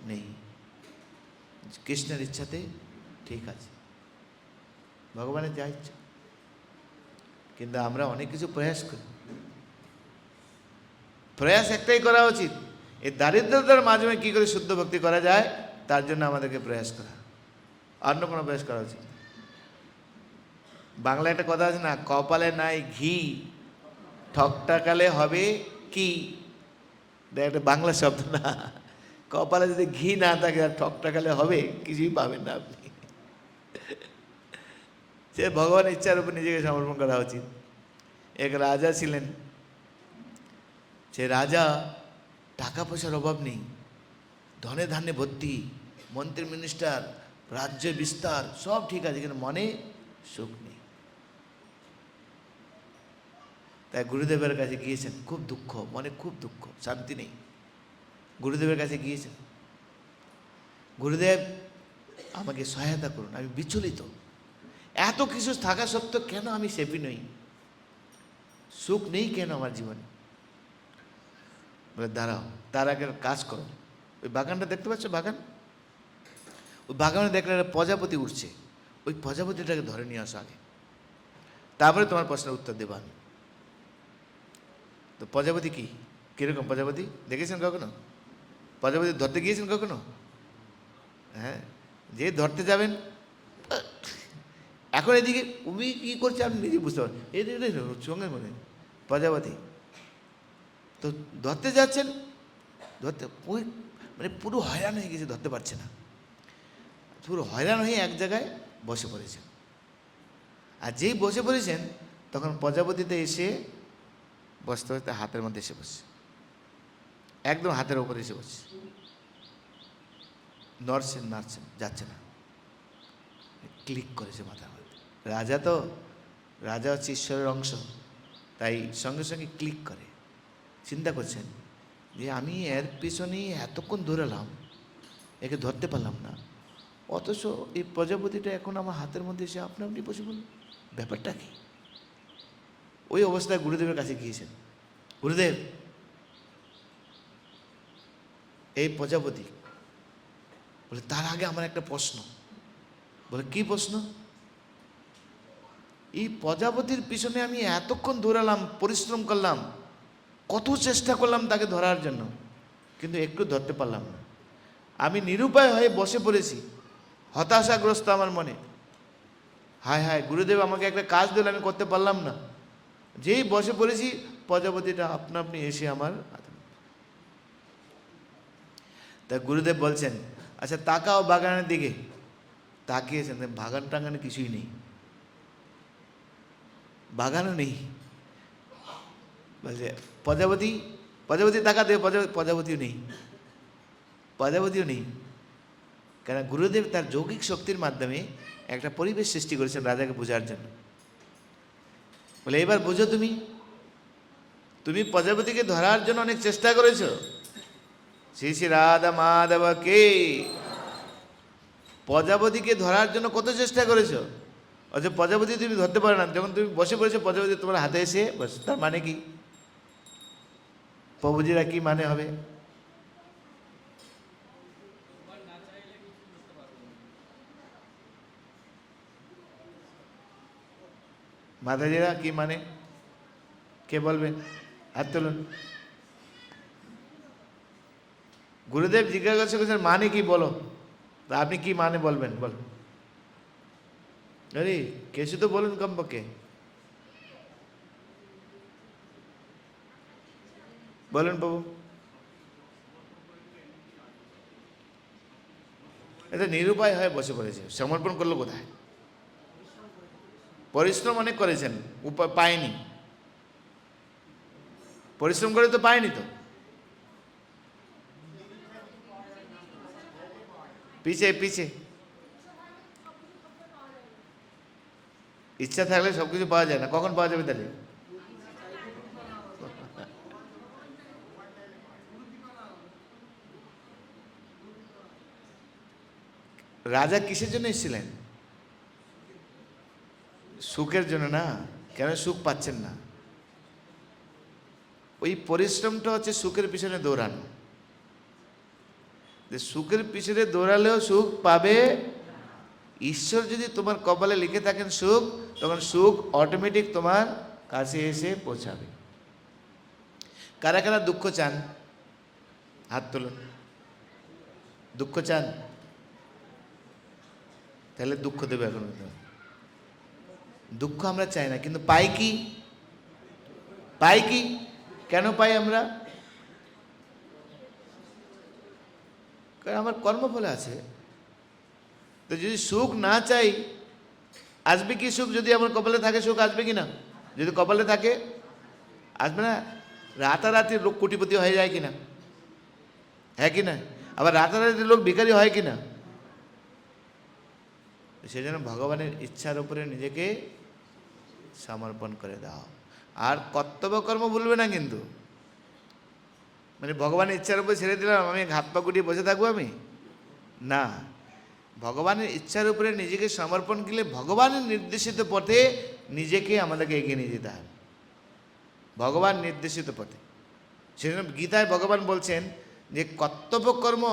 নেই, কৃষ্ণের ইচ্ছাতে ঠিক আছে। ভগবানের যা ইচ্ছা। কিন্তু আমরা অনেক কিছু প্রয়াস করি। প্রয়াস একটাই করা উচিত, এই দারিদ্রতার মাধ্যমে কী করে শুদ্ধ ভক্তি করা যায় তার জন্য আমাদেরকে প্রয়াস করা, অন্য কোনো প্রয়াস করা উচিত। বাংলা একটা কথা আছে না, কপালে নাই ঘি ঠকটাকালে হবে কি। একটা বাংলা শব্দ না, কপালে যদি ঘি না থাকে আর ঠকটাকালে হবে কিছুই পাবেন না আপনি। সে ভগবানের ইচ্ছার উপর নিজেকে সমর্পণ করা উচিত। এক রাজা ছিলেন, সে রাজা টাকা পয়সার অভাব নেই, ধনে ধান্যে ভর্তি, মন্ত্রী মিনিস্টার, রাজ্য বিস্তার সব ঠিক আছে, কিন্তু মনে সুখ নেই। তাই গুরুদেবের কাছে গিয়েছেন, খুব দুঃখ, মনে খুব দুঃখ, শান্তি নেই। গুরুদেবের কাছে গিয়েছেন, গুরুদেব আমাকে সহায়তা করুন, আমি বিচলিত, এত কিছু থাকা সত্ত্বেও কেন আমি সেপি নই, সুখ নেই কেন আমার জীবনে। বলে দাঁড়াও, তার আগে কাজ করো, ওই বাগানটা দেখতে পাচ্ছ, বাগান, ওই বাগানে দেখলে একটা প্রজাপতি উঠছে, ওই প্রজাপতিটাকে ধরে নিয়ে আসো আগে, তারপরে তোমার প্রশ্নের উত্তর দেবো আমি। তো প্রজাপতি কি, কীরকম প্রজাপতি দেখেছেন কখনো? প্রজাপতি ধরতে গিয়েছেন কখনো? হ্যাঁ, যে ধরতে যাবেন, এখন এদিকে উনি কী করছে আপনি নিজে বুঝতে পারেন, এদিকে সঙ্গে মনে প্রজাপতি তো ধরতে যাচ্ছেন, ধরতে ওই মানে পুরো হয়রান হয়ে গেছে, ধরতে পারছে না, পুরো হয়রান হয়ে এক জায়গায় বসে পড়েছেন। আর যেই বসে পড়েছেন তখন প্রজাপতিতে এসে বসতে বসতে হাতের মধ্যে এসে বসছে, একদম হাতের ওপরে এসে বসছে, নড়ছেন নাড়ছেন যাচ্ছে না, ক্লিক করেছে মাথার মধ্যে। রাজা তো, রাজা হচ্ছে ঈশ্বরের অংশ, তাই সঙ্গে সঙ্গে ক্লিক করে। চিন্তা করছেন যে আমি এর পিছনেই এতক্ষণ দৌড়ালাম, একে ধরতে পারলাম না, অথচ এই প্রজাপতিটা এখন আমার হাতের মধ্যে এসে আপনা আপনি বসে বলুন, ব্যাপারটা কি? ওই অবস্থায় গুরুদেবের কাছে গিয়েছেন, গুরুদেব এই প্রজাপতি, বলে তার আগে আমার একটা প্রশ্ন। বলে কি প্রশ্ন? এই প্রজাপতির পিছনে আমি এতক্ষণ দৌড়ালাম, পরিশ্রম করলাম, কত চেষ্টা করলাম তাকে ধরার জন্য, কিন্তু একটু ধরতে পারলাম না। আমি নিরুপায় হয়ে বসে পড়েছি, হতাশাগ্রস্ত আমার মনে, হায় হায় গুরুদেব আমাকে একটা কাজ দিলে আমি করতে পারলাম না। যেই বসে পড়েছি প্রজাপতিটা আপনা আপনি এসে আমার হাতে। তা গুরুদেব বলছেন, আচ্ছা তাকাও বাগানের দিকে। তাকিয়েছেন, বাগান টাগানে কিছুই নেই, বাগানও নেই। বলছে প্রজাপতি, প্রজাপতি তাকাতে, প্রজাপতিও নেই, প্রজাপতিও নেই। কারণ গুরুদেব তার যৌগিক শক্তির মাধ্যমে একটা পরিবেশ সৃষ্টি করেছেন রাজাকে বোঝার জন্য। বলে এবার বোঝো, তুমি তুমি প্রজাপতিকে ধরার জন্য অনেক চেষ্টা করেছ, শ্রী শ্রী রাধা মাধব কে, প্রজাপতিকে ধরার জন্য কত চেষ্টা করেছ, অথচ প্রজাপতি তুমি ধরতে পারো না। যখন তুমি বসে পড়েছো প্রজাপতি তোমার হাতে এসে বস, তার মানে কি? প্রভুজিরা কি মানে হবে? মাতাজিরা কি মানে, কে বলবেন? হাত তুলুন। গুরুদেব জিজ্ঞাসা করছেন মানে কি বলো, তা আপনি কি মানে বলবেন? বল, আরে কেসে তো বলুন কমপক্ষে, বলুন বাবু। এটা নিরুপায় হয়ে বসে পড়েছে, সমর্পণ করলো কোথায়? পরিশ্রম অনেক করেছেন, উপায় পায়নি, পরিশ্রম করে তো পায়নি, তো পিছে পিছে ইচ্ছা থাকলে সবকিছু পাওয়া যায় না, কখন পাওয়া যাবে তাহলে? রাজা কিসের জন্য এসেছিলেন? সুখের জন্য না। কেন সুখ পাচ্ছেন না? ওই পরিশ্রমটা হচ্ছে সুখের পিছনে দৌড়ানো। যে সুখের পিছনে দৌড়ালেও সুখ পাবে ঈশ্বর যদি তোমার কপালে লিখে থাকেন সুখ, তখন সুখ অটোমেটিক তোমার কাছে এসে পৌঁছাবে। কারা কারা দুঃখ চান? হাত তুলুন। দুঃখ চান? তাহলে দুঃখ দেবে এখন। দুঃখ আমরা চাই না, কিন্তু পাই কি? পাই কি? কেন পাই আমরা? কারণ আমার কর্মফলে আছে। তো যদি সুখ না চাই, আসবে কি সুখ? যদি আমার কপালে থাকে সুখ আসবে কি না? যদি কপালে থাকে আসবে না। রাতারাতি লোক কোটিপতি হয়ে যায় কিনা? হ্যাঁ কি না? আবার রাতারাতি লোক ভিখারি হয় কিনা? সেই জন্য ভগবানের ইচ্ছার উপরে নিজেকে সমর্পণ করে দাও। আর কর্তব্য কর্ম ভুলবে না কিন্তু। মানে ভগবানের ইচ্ছার উপরে ছেড়ে দিলাম, আমি হাত পা গুটিয়ে বসে থাকবো আমি? না, ভগবানের ইচ্ছার উপরে নিজেকে সমর্পণ করলে ভগবানের নির্দেশিত পথে নিজেকে আমাদেরকে এগিয়ে নিয়ে যেতে হবে। ভগবান নির্দেশিত পথে। সেজন্য গীতায় ভগবান বলছেন যে কর্তব্য কর্ম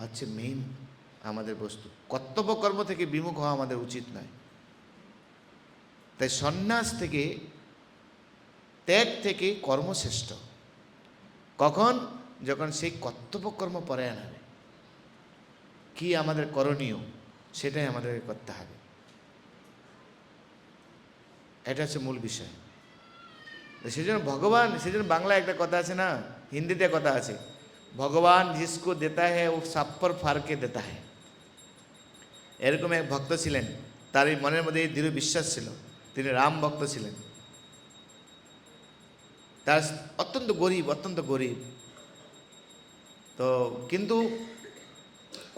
হচ্ছে মেইন আমাদের বস্তু। কর্তব্য কর্ম থেকে বিমুখ হওয়া আমাদের উচিত নয়। তাই সন্ন্যাস থেকে, ত্যাগ থেকে কর্মশ্রেষ্ঠ। কখন? যখন সেই কর্তব্য কর্ম পরায়ণ হবে। কি আমাদের করণীয় সেটাই আমাদেরকে করতে হবে। এটা হচ্ছে মূল বিষয়। সেই জন্য ভগবান, সেই জন্য বাংলায় একটা কথা আছে না, হিন্দিতে কথা আছে, ভগবান জিসকো দেতা হ্যায় ও সব পর ফারকে দেতা হ্যায়। এরকম এক ভক্ত ছিলেন, তার এই মনের মধ্যে এই দৃঢ় বিশ্বাস ছিল, তিনি রাম ভক্ত ছিলেন। তার অত্যন্ত গরিব। তো কিন্তু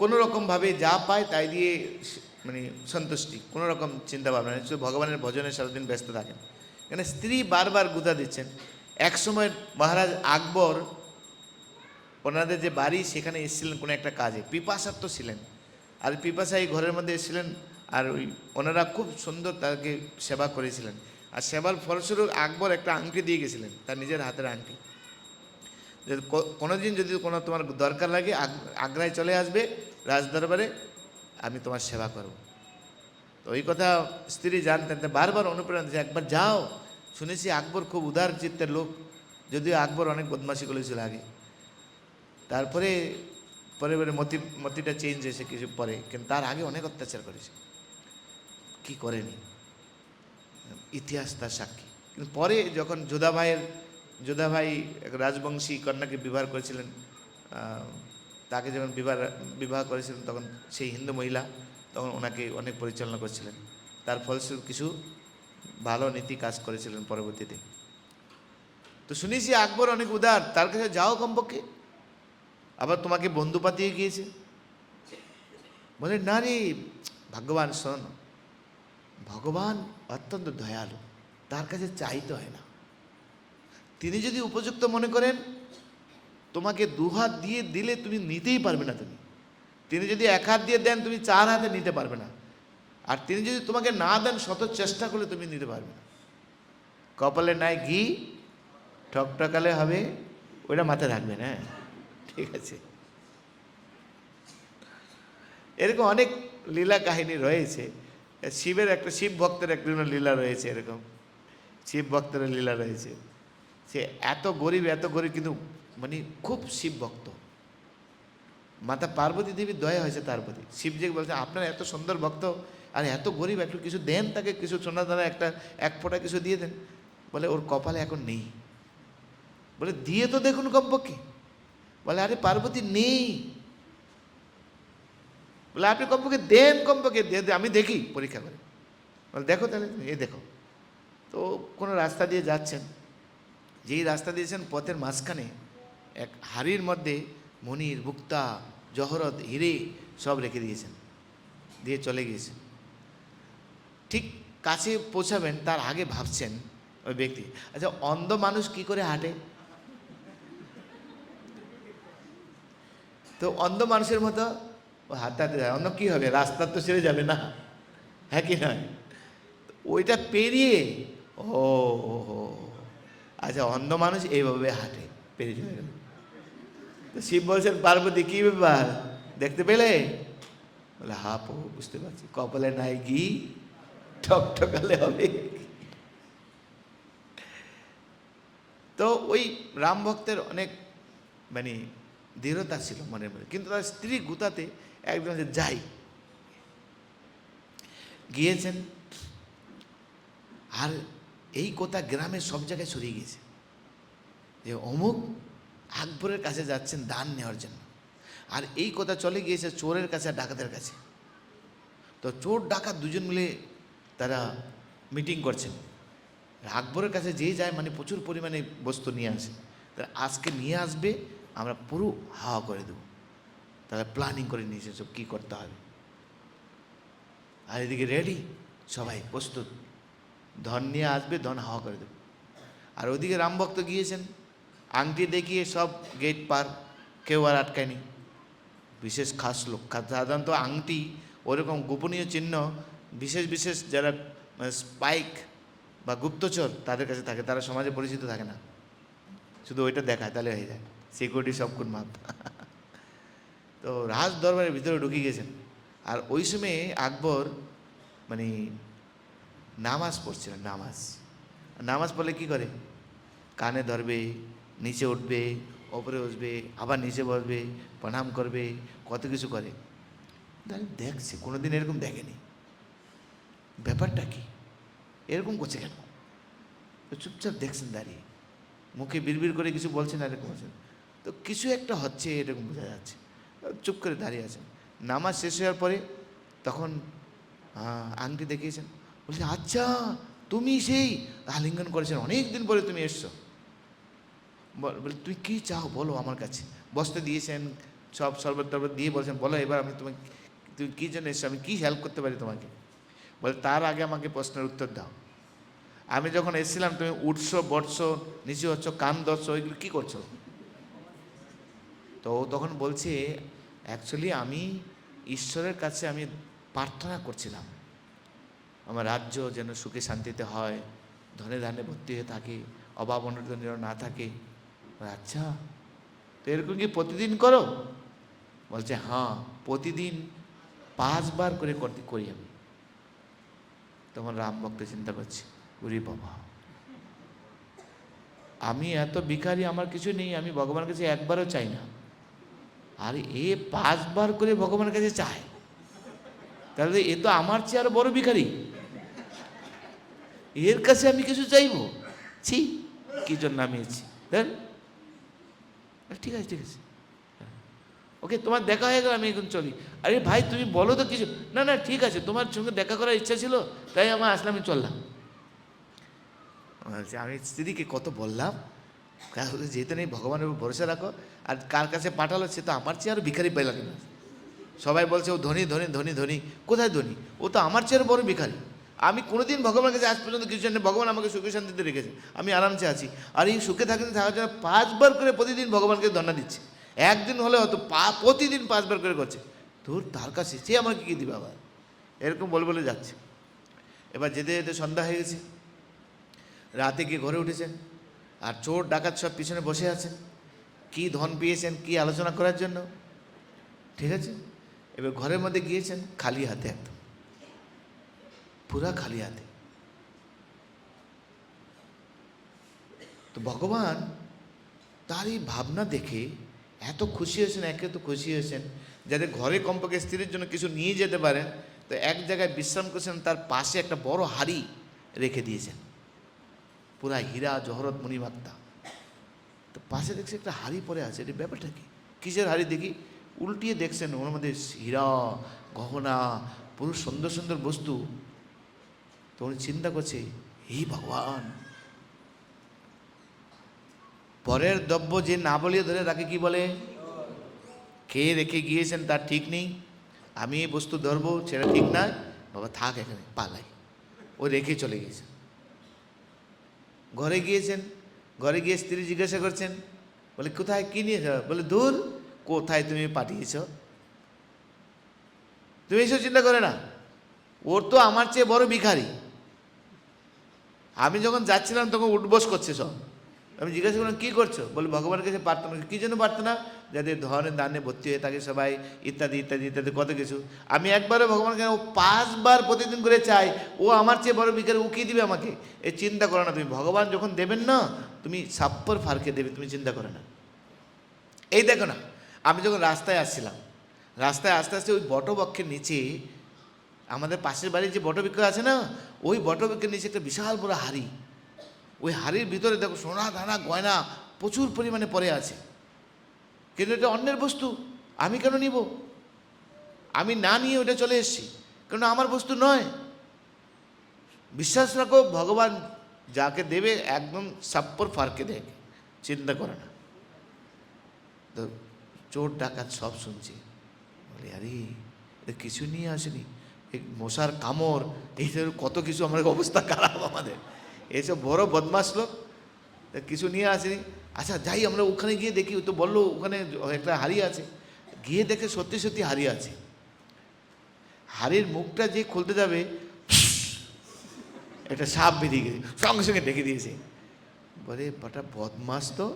কোনো রকমভাবে যা পায় তাই দিয়ে মানে সন্তুষ্টি, কোনো রকম চিন্তা ভাবনা নেই, শুধু ভগবানের ভজনে সারাদিন ব্যস্ত থাকেন। এখানে স্ত্রী বারবার গুঁতা দিচ্ছেন। এক সময় মহারাজ আকবর ওনাদের যে বাড়ি সেখানে এসেছিলেন কোনো একটা কাজে, পিপাসার্থ ছিলেন। আর পিপাসা এই ঘরের মধ্যে এসেছিলেন, আর ওই ওনারা খুব সুন্দর তাকে সেবা করেছিলেন। আর সেবার ফলস্বরূপ আকবর একটা আংটি দিয়ে গেছিলেন, তার নিজের হাতের আংটি। যদি কোনো দিন যদি কোনো তোমার দরকার লাগে আগ্রায় চলে আসবে রাজদরবারে, আমি তোমার সেবা করব। তো ওই কথা স্ত্রী জানতেন, বারবার অনুপ্রেরণা দিচ্ছে, একবার যাও, শুনেছি আকবর খুব উদার চিত্তের লোক। যদিও আকবর অনেক বদমাশি করেছিল আগে, তারপরে পরে মতিটা চেঞ্জ হয়েছে কিছু পরে, কিন্তু তার আগে অনেক অত্যাচার করেছে। কি করেনি ইতিহাস তার সাক্ষী। কিন্তু পরে যখন যোধাভাই এক রাজবংশী কন্যাকে বিবাহ করেছিলেন, তাকে যখন বিবাহ করেছিলেন তখন সেই হিন্দু মহিলা তখন ওনাকে অনেক পরিচালনা করছিলেন। তার ফলস্বরূপ কিছু ভালো নীতি কাজ করেছিলেন পরবর্তীতে। তো শুনেছি আকবর অনেক উদার, তার কাছে যাও কমপক্ষে। আবার তোমাকে বন্ধু পাতিয়ে গিয়েছে, বলে না রে ভগবান শোন, ভগবান অত্যন্ত দয়ালু, তার কাছে চাইতে হয় না। তিনি যদি উপযুক্ত মনে করেন, তোমাকে দুহাত দিয়ে দিলে তুমি নিতেই পারবে না। তিনি যদি এক হাত দিয়ে দেন, তুমি চার হাতে নিতে পারবে না। আর তিনি যদি তোমাকে না দেন, শত চেষ্টা করলে তুমি নিতে পারবে না। কপালে নাই ঘি, ঠকঠকালে হবে, ওইটা মাথায় রাখবেন। হ্যাঁ, ঠিক আছে। এরকম অনেক লীলা কাহিনী রয়েছে। শিবের একটা, শিব ভক্তের একটা লীলা রয়েছে, এরকম শিব ভক্তের লীলা রয়েছে। সে এত গরিব কিন্তু মানে খুব শিব ভক্ত। মাতা পার্বতী দেবীর দয়া হয়েছে তার প্রতি। শিবজিকে বলছে, আপনার এত সুন্দর ভক্ত আর এত গরিব, একটু কিছু দেন তাকে, কিছু সোনা দানা এক ফোঁটা কিছু দিয়ে দেন। বলে ওর কপালে এখন নেই। বলে দিয়ে তো দেখুন কমপক্ষে। বলে আরে পার্বতী নেই। বলে আপনি কমপক্ষে দেন, কমপক্ষে আমি দেখি পরীক্ষা করে। বলে দেখো তাহলে, এই দেখো। তো কোনো রাস্তা দিয়ে যাচ্ছেন, যেই রাস্তা দিয়েছেন পথের মাঝখানে এক হাড়ির মধ্যে মনির, মুক্তা, জহরত, হিরে সব রেখে দিয়েছেন, দিয়ে চলে গিয়েছেন। ঠিক কাছে পৌঁছাবেন তার আগে ভাবছেন ওই ব্যক্তি, আচ্ছা অন্ধ মানুষ কি করে হাঁটে? তো অন্ধ মানুষের মতো হাঁটাতে যায়। অন্য কী হবে, রাস্তা তো ছেড়ে যাবে না, হ্যাঁ কি নয়? ওইটা পেরিয়ে ও আচ্ছা অন্ধ মানুষ এইভাবে হাঁটে, পেরিয়ে চলে গেল। তো শিব বলছেন, পার্বতী কী ব্যাপার, দেখতে পেলে? বলে হা প্রভু বুঝতে পারছি, কপালে নাই ঘি ঠকঠকালে হবে। তো ওই রাম ভক্তের অনেক মানে দৃঢ়তা ছিল মনের মধ্যে, কিন্তু তার স্ত্রী গুতাতে একদম যে যাই গিয়েছেন। আর এই কথা গ্রামের সব জায়গায় ছড়িয়ে গিয়েছে যে অমুক আকবরের কাছে যাচ্ছেন দান নেওয়ার জন্য। আর এই কথা চলে গিয়েছে চোরের কাছে আর ডাকাতের কাছে। তো চোর ডাকাত দুজন মিলে তারা মিটিং করছেন। আকবরের কাছে যেই যায় মানে প্রচুর পরিমাণে বস্তু নিয়ে আসে, তারা আজকে নিয়ে আসবে, আমরা পুরো হাওয়া করে দেবো। তারা প্ল্যানিং করে নিয়েছে সব কী করতে হবে। আর এদিকে রেডি, সবাই প্রস্তুত, ধন নিয়ে আসবে, ধন হাওয়া করে দেবে। আর ওদিকে রামভক্ত গিয়েছেন, আংটি দেখিয়ে সব গেট পার, কেউ আর আটকায়নি। বিশেষ খাস লোক, সাধারণত আংটি ওরকম গোপনীয় চিহ্ন বিশেষ বিশেষ যারা স্পাইক বা গুপ্তচর তাদের কাছে থাকে, তারা সমাজে পরিচিত থাকে না, শুধু ওইটা দেখায় তাহলে হয়ে যায়, সিকিউরিটি সব কোন মাপ। তো রাজ দরবারের ভিতরে ঢুকে গেছেন। আর ওই সময়ে আকবর মানে নামাজ পড়ছিলেন। নামাজ পড়লে কি করে, কানে ধরবে, নিচে উঠবে, ওপরে উঠবে, আবার নিচে বসবে, প্রণাম করবে, কত কিছু করে। দেখছে, কোনোদিন এরকম দেখেনি, ব্যাপারটা কি এরকম করছে কেন। তো চুপচাপ দেখছেন দাঁড়িয়ে, মুখে বিড়বিড় করে কিছু বলছেন, আর এরকম আছেন। তো কিছু একটা হচ্ছে এরকম বোঝা যাচ্ছে, চুপ করে দাঁড়িয়ে আছেন। নামাজ শেষ হওয়ার পরে তখন আংটি দেখিয়েছেন, বলছে আচ্ছা তুমি সেই আলিঙ্গন করেছেন, অনেক দিন পরে তুমি এসছো। বলে তুমি কী চাও বলো আমার কাছে। বসতে দিয়েছেন, সব শরবত টরবত দিয়ে বলছেন বলো এবার আমি তুমি কী জন্য এসছো, আমি কী হেল্প করতে পারি তোমাকে। বলে তার আগে আমাকে প্রশ্নের উত্তর দাও, আমি যখন এসেছিলাম তুমি উঠছো, বসছো, নিচে হচ্ছ, কান ধরছো, ওইগুলো কী করছো। তো তখন বলছে অ্যাকচুয়ালি আমি ঈশ্বরের কাছে আমি প্রার্থনা করছিলাম আমার রাজ্য যেন সুখে শান্তিতে হয়, ধনে ধানে ভর্তি হয়ে থাকে, অভাব অনটন যেন না থাকে। আচ্ছা তো এরকম কি প্রতিদিন করো। বলছে হ্যাঁ প্রতিদিন 5 বার করে করি আমি। তখন রাম ভক্ত চিন্তা করছে, ওরে বাবা আমি এত ভিখারি, আমার কিছু নেই, আমি ভগবানের কাছে একবারও চাই না, আর এ 5 বার করে ভগবানের কাছে চায়, তাহলে এ তো আমার চেয়ে আরো বড় ভিখারি, এর কাছে আমি কিছু চাইবো, ছি কি জন্য আমি এসেছি। ঠিক আছে ঠিক আছে, ওকে তোমার দেখা হয়ে গেল, আমি এখন চলি। আরে ভাই তুমি বলো তো কিছু। না না ঠিক আছে, তোমার সঙ্গে দেখা করার ইচ্ছা ছিল তাই আমার আসলে আমি চললাম। আমি স্ত্রীকে কত বললাম যেহেতু নেই ভগবানের উপর ভরসা রাখো, আর কার কাছে পাঠালো সে তো আমার চেয়ে আরও ভিখারি পাইলাম না। সবাই বলছে ও ধনী ধনী ধনী ধনী, কোথায় ধনী, ও তো আমার চেয়ে বড় ভিখারি। আমি কোনোদিন ভগবানের কাছে আজ পর্যন্ত কিছু জানি, ভগবান আমাকে সুখে শান্তিতে রেখেছে, আমি আরামসে আছি। আর এই সুখে থাকতে থাকার জন্য 5 বার করে প্রতিদিন ভগবানকে ধন্যবাদ দিচ্ছে, একদিন হলে হয়তো প্রতিদিন 5 বার করে করছে। তোর তার কাছে সে আমাকে কী দিবে আবার, এরকম বলে বলে যাচ্ছে। এবার যেতে যেতে সন্ধ্যা হয়ে গেছে, রাতে গিয়ে ঘরে উঠেছেন, আর চোর ডাকাত সব পিছনে বসে আছেন, কি ধন পেয়েছেন কি আলোচনা করার জন্য। ঠিক আছে, এবার ঘরের মধ্যে গিয়েছেন খালি হাতে, একদম পুরা খালি হাতে। তো ভগবান তার এই ভাবনা দেখে এত খুশি হয়েছেন, একে তো খুশি হয়েছেন যাতে ঘরে কমপক্ষে স্ত্রীর জন্য কিছু নিয়ে যেতে পারেন। তো এক জায়গায় বিশ্রাম করছেন, তার পাশে একটা বড় হাড়ি রেখে দিয়েছেন, পুরা হীরা জহরত মণিমাক্তা। তো পাশে দেখছে একটা হাড়ি পরে আছে, এটা ব্যাপারটা কি, কিসের হাড়ি দেখি, উল্টিয়ে দেখছেন ওর মধ্যে হীরা গহনা পুরো সুন্দর সুন্দর বস্তু। তো উনি চিন্তা করছে হে ভগবান, পরের দ্রব্য যে না বলিয়ে ধরে তাকে কি বলে, কে রেখে গিয়েছেন তার ঠিক নেই, আমি এই বস্তু ধরবো সেটা ঠিক না, বাবা থাক এখানে পালাই। ও রেখে চলে গিয়েছেন। ঘরে গিয়েছেন, ঘরে গিয়ে স্ত্রী জিজ্ঞাসা করছেন, বলে কোথায় কি নিয়েছ, বলে দূর কোথায় তুমি পাঠিয়েছ, তুমি এসব চিন্তা করে না, ওর তো আমার চেয়ে বড় ভিখারি, আমি যখন যাচ্ছিলাম তখন উঠবস করছে সব, আমি জিজ্ঞাসা করলাম কী করছো? বলে ভগবানের কাছে প্রার্থনা। কী জন্য প্রার্থনা? যাদের ধনের দানে ভর্তি হয়ে থাকে সবাই, ইত্যাদি ইত্যাদি ইত্যাদি কত কিছু। আমি একবারও ভগবানকে, ও 5 বার প্রতিদিন করে চাই, ও আমার চেয়ে বড় ভিখারি, ও কী দিবে আমাকে? এই চিন্তা করো না তুমি, ভগবান যখন দেবেন না তুমি সাপ্পর ফারকে দেবে, তুমি চিন্তা করো না। এই দেখো না, আমি যখন রাস্তায় আসছিলাম, রাস্তায় আস্তে আস্তে ওই বটবৃক্ষের নিচে, আমাদের পাশের বাড়ির যে বটবৃক্ষ আছে না, ওই বটবৃক্ষের নিচে একটা বিশাল বড় হাড়ি। ওই হাড়ির ভিতরে দেখো সোনা দানা গয়না প্রচুর পরিমাণে পড়ে আছে, কিন্তু এটা অন্যের বস্তু, আমি কেন নিব? আমি না নিয়ে ওটা চলে এসেছি, কারণ আমার বস্তু নয়। বিশ্বাস রাখো, ভগবান যাকে দেবে একদম সাপ্পর ফারকে দেয়, চিন্তা করে না। তো চোর ডাকাত সব শুনছে, বলে আরে এটা কিছু নিয়ে আসেনি, এই মশার কামড়, এই কত কিছু, আমার অবস্থা খারাপ আমাদের, এইসব বড় বদমাস লোক, কিছু নিয়ে আসেনি। আচ্ছা যাই, আমরা ওখানে গিয়ে দেখি, তো বললো ওখানে একটা হাড়ি আছে। গিয়ে দেখে সত্যি সত্যি হাড়ি আছে। হাড়ির মুখটা যে খুলতে যাবে, একটা সাপ বেরিয়ে গেছে, সঙ্গে সঙ্গে ডেকে দিয়েছে। বলে বটা বদমাস তো,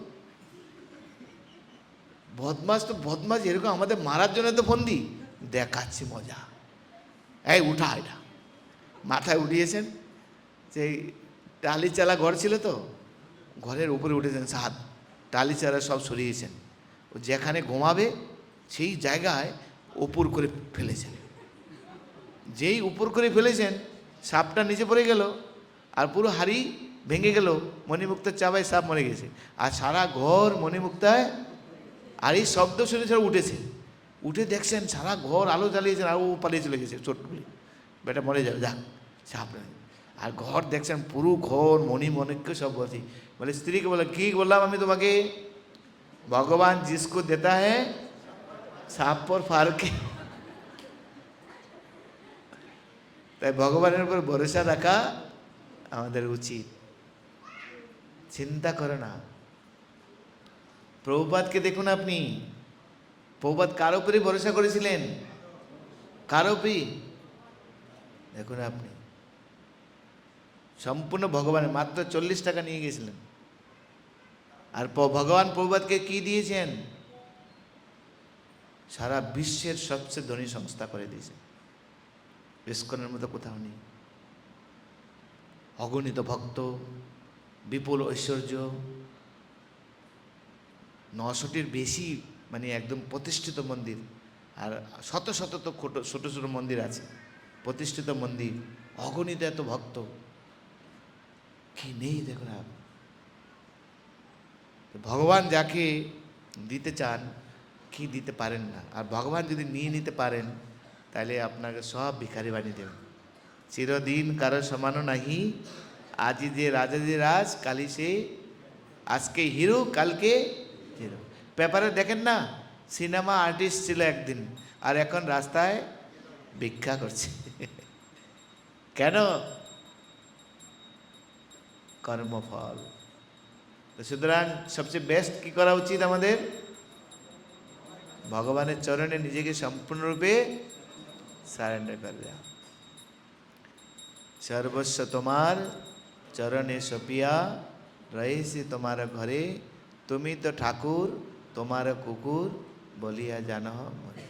বদমাস তো বদমাস, এরকম আমাদের মারার জন্য তো ফন্দি দেখাচ্ছে মজা। এই উঠা, এটা মাথায় উঠিয়েছেন, সেই টালি চালা ঘর ছিল তো, ঘরের উপরে উঠেছেন, সাত টালি চালা সব সরিয়েছেন, ও যেখানে ঘুমাবে সেই জায়গায় উপর করে ফেলেছেন। যেই উপর করে ফেলেছেন, সাপটা নিচে পড়ে গেল, আর পুরো হাড়ি ভেঙে গেল, মণিমুক্তার চাবায় সাপ মরে গেছে, আর সারা ঘর মণিমুক্তায়। আর এই শব্দ শুনে ছাড়া উঠেছে, উঠে দেখছেন সারা ঘর আলো জ্বালিয়েছেন, আর ও পালিয়ে চলে গেছে চোট বলে, বেটা মরে যাবে, যাক সাপ। আর ঘর দেখছেন পুরো ঘর মণিমণিক্য সব বলছি। বলে স্ত্রীকে বলে, কি বললাম আমি তোমাকে? ভগবান জিসকো দেতা হ্যাঁ সাপ পর ফারকে। তাই ভগবানের উপর ভরসা রাখা আমাদের উচিত। চিন্তা করে না, প্রভুপাদকে দেখুন আপনি, প্রভুপাদ কার উপরে ভরসা করেছিলেন? কার উপরে? দেখুন আপনি, সম্পূর্ণ ভগবানের, মাত্র 40 টাকা নিয়ে গেছিলেন, আর ভগবান প্রভুপাদকে কি দিয়েছেন? সারা বিশ্বের সবচেয়ে ধনী সংস্থা করে দিয়েছেন, ইসকনের মতো কোথাও নেই। অগণিত ভক্ত, বিপুল ঐশ্বর্য, 900টির বেশি মানে একদম প্রতিষ্ঠিত মন্দির, আর শত শত তো ছোট ছোট মন্দির আছে, প্রতিষ্ঠিত মন্দির, অগণিত এত ভক্ত, কি নেই দেখুন। ভগবান যাকে দিতে চান, কি দিতে পারেন না, আর ভগবান যদি নিয়ে নিতে পারেন তাহলে আপনাকে সব ভিখারি বানিয়ে দেবেন। চিরদিন কারো সমানও নাহি, আজি যে রাজা যে রাজ, কালি সে, আজকে হিরো কালকে হিরো। পেপারে দেখেন না, সিনেমা আর্টিস্ট ছিল একদিন, আর এখন রাস্তায় ভিক্ষা করছে। কেন? কর্মফল। তো সুতরাং সবচেয়ে বেস্ট কি করা উচিত আমাদের? ভগবানের চরণে নিজেকে সম্পূর্ণরূপে সারেন্ডার করে দেওয়া। সর্বস্ব তোমার চরণে সপিয়া, রয়েছি তোমার ঘরে, তুমি তো ঠাকুর তোমার কুকুর বলিয়া জানো মরে।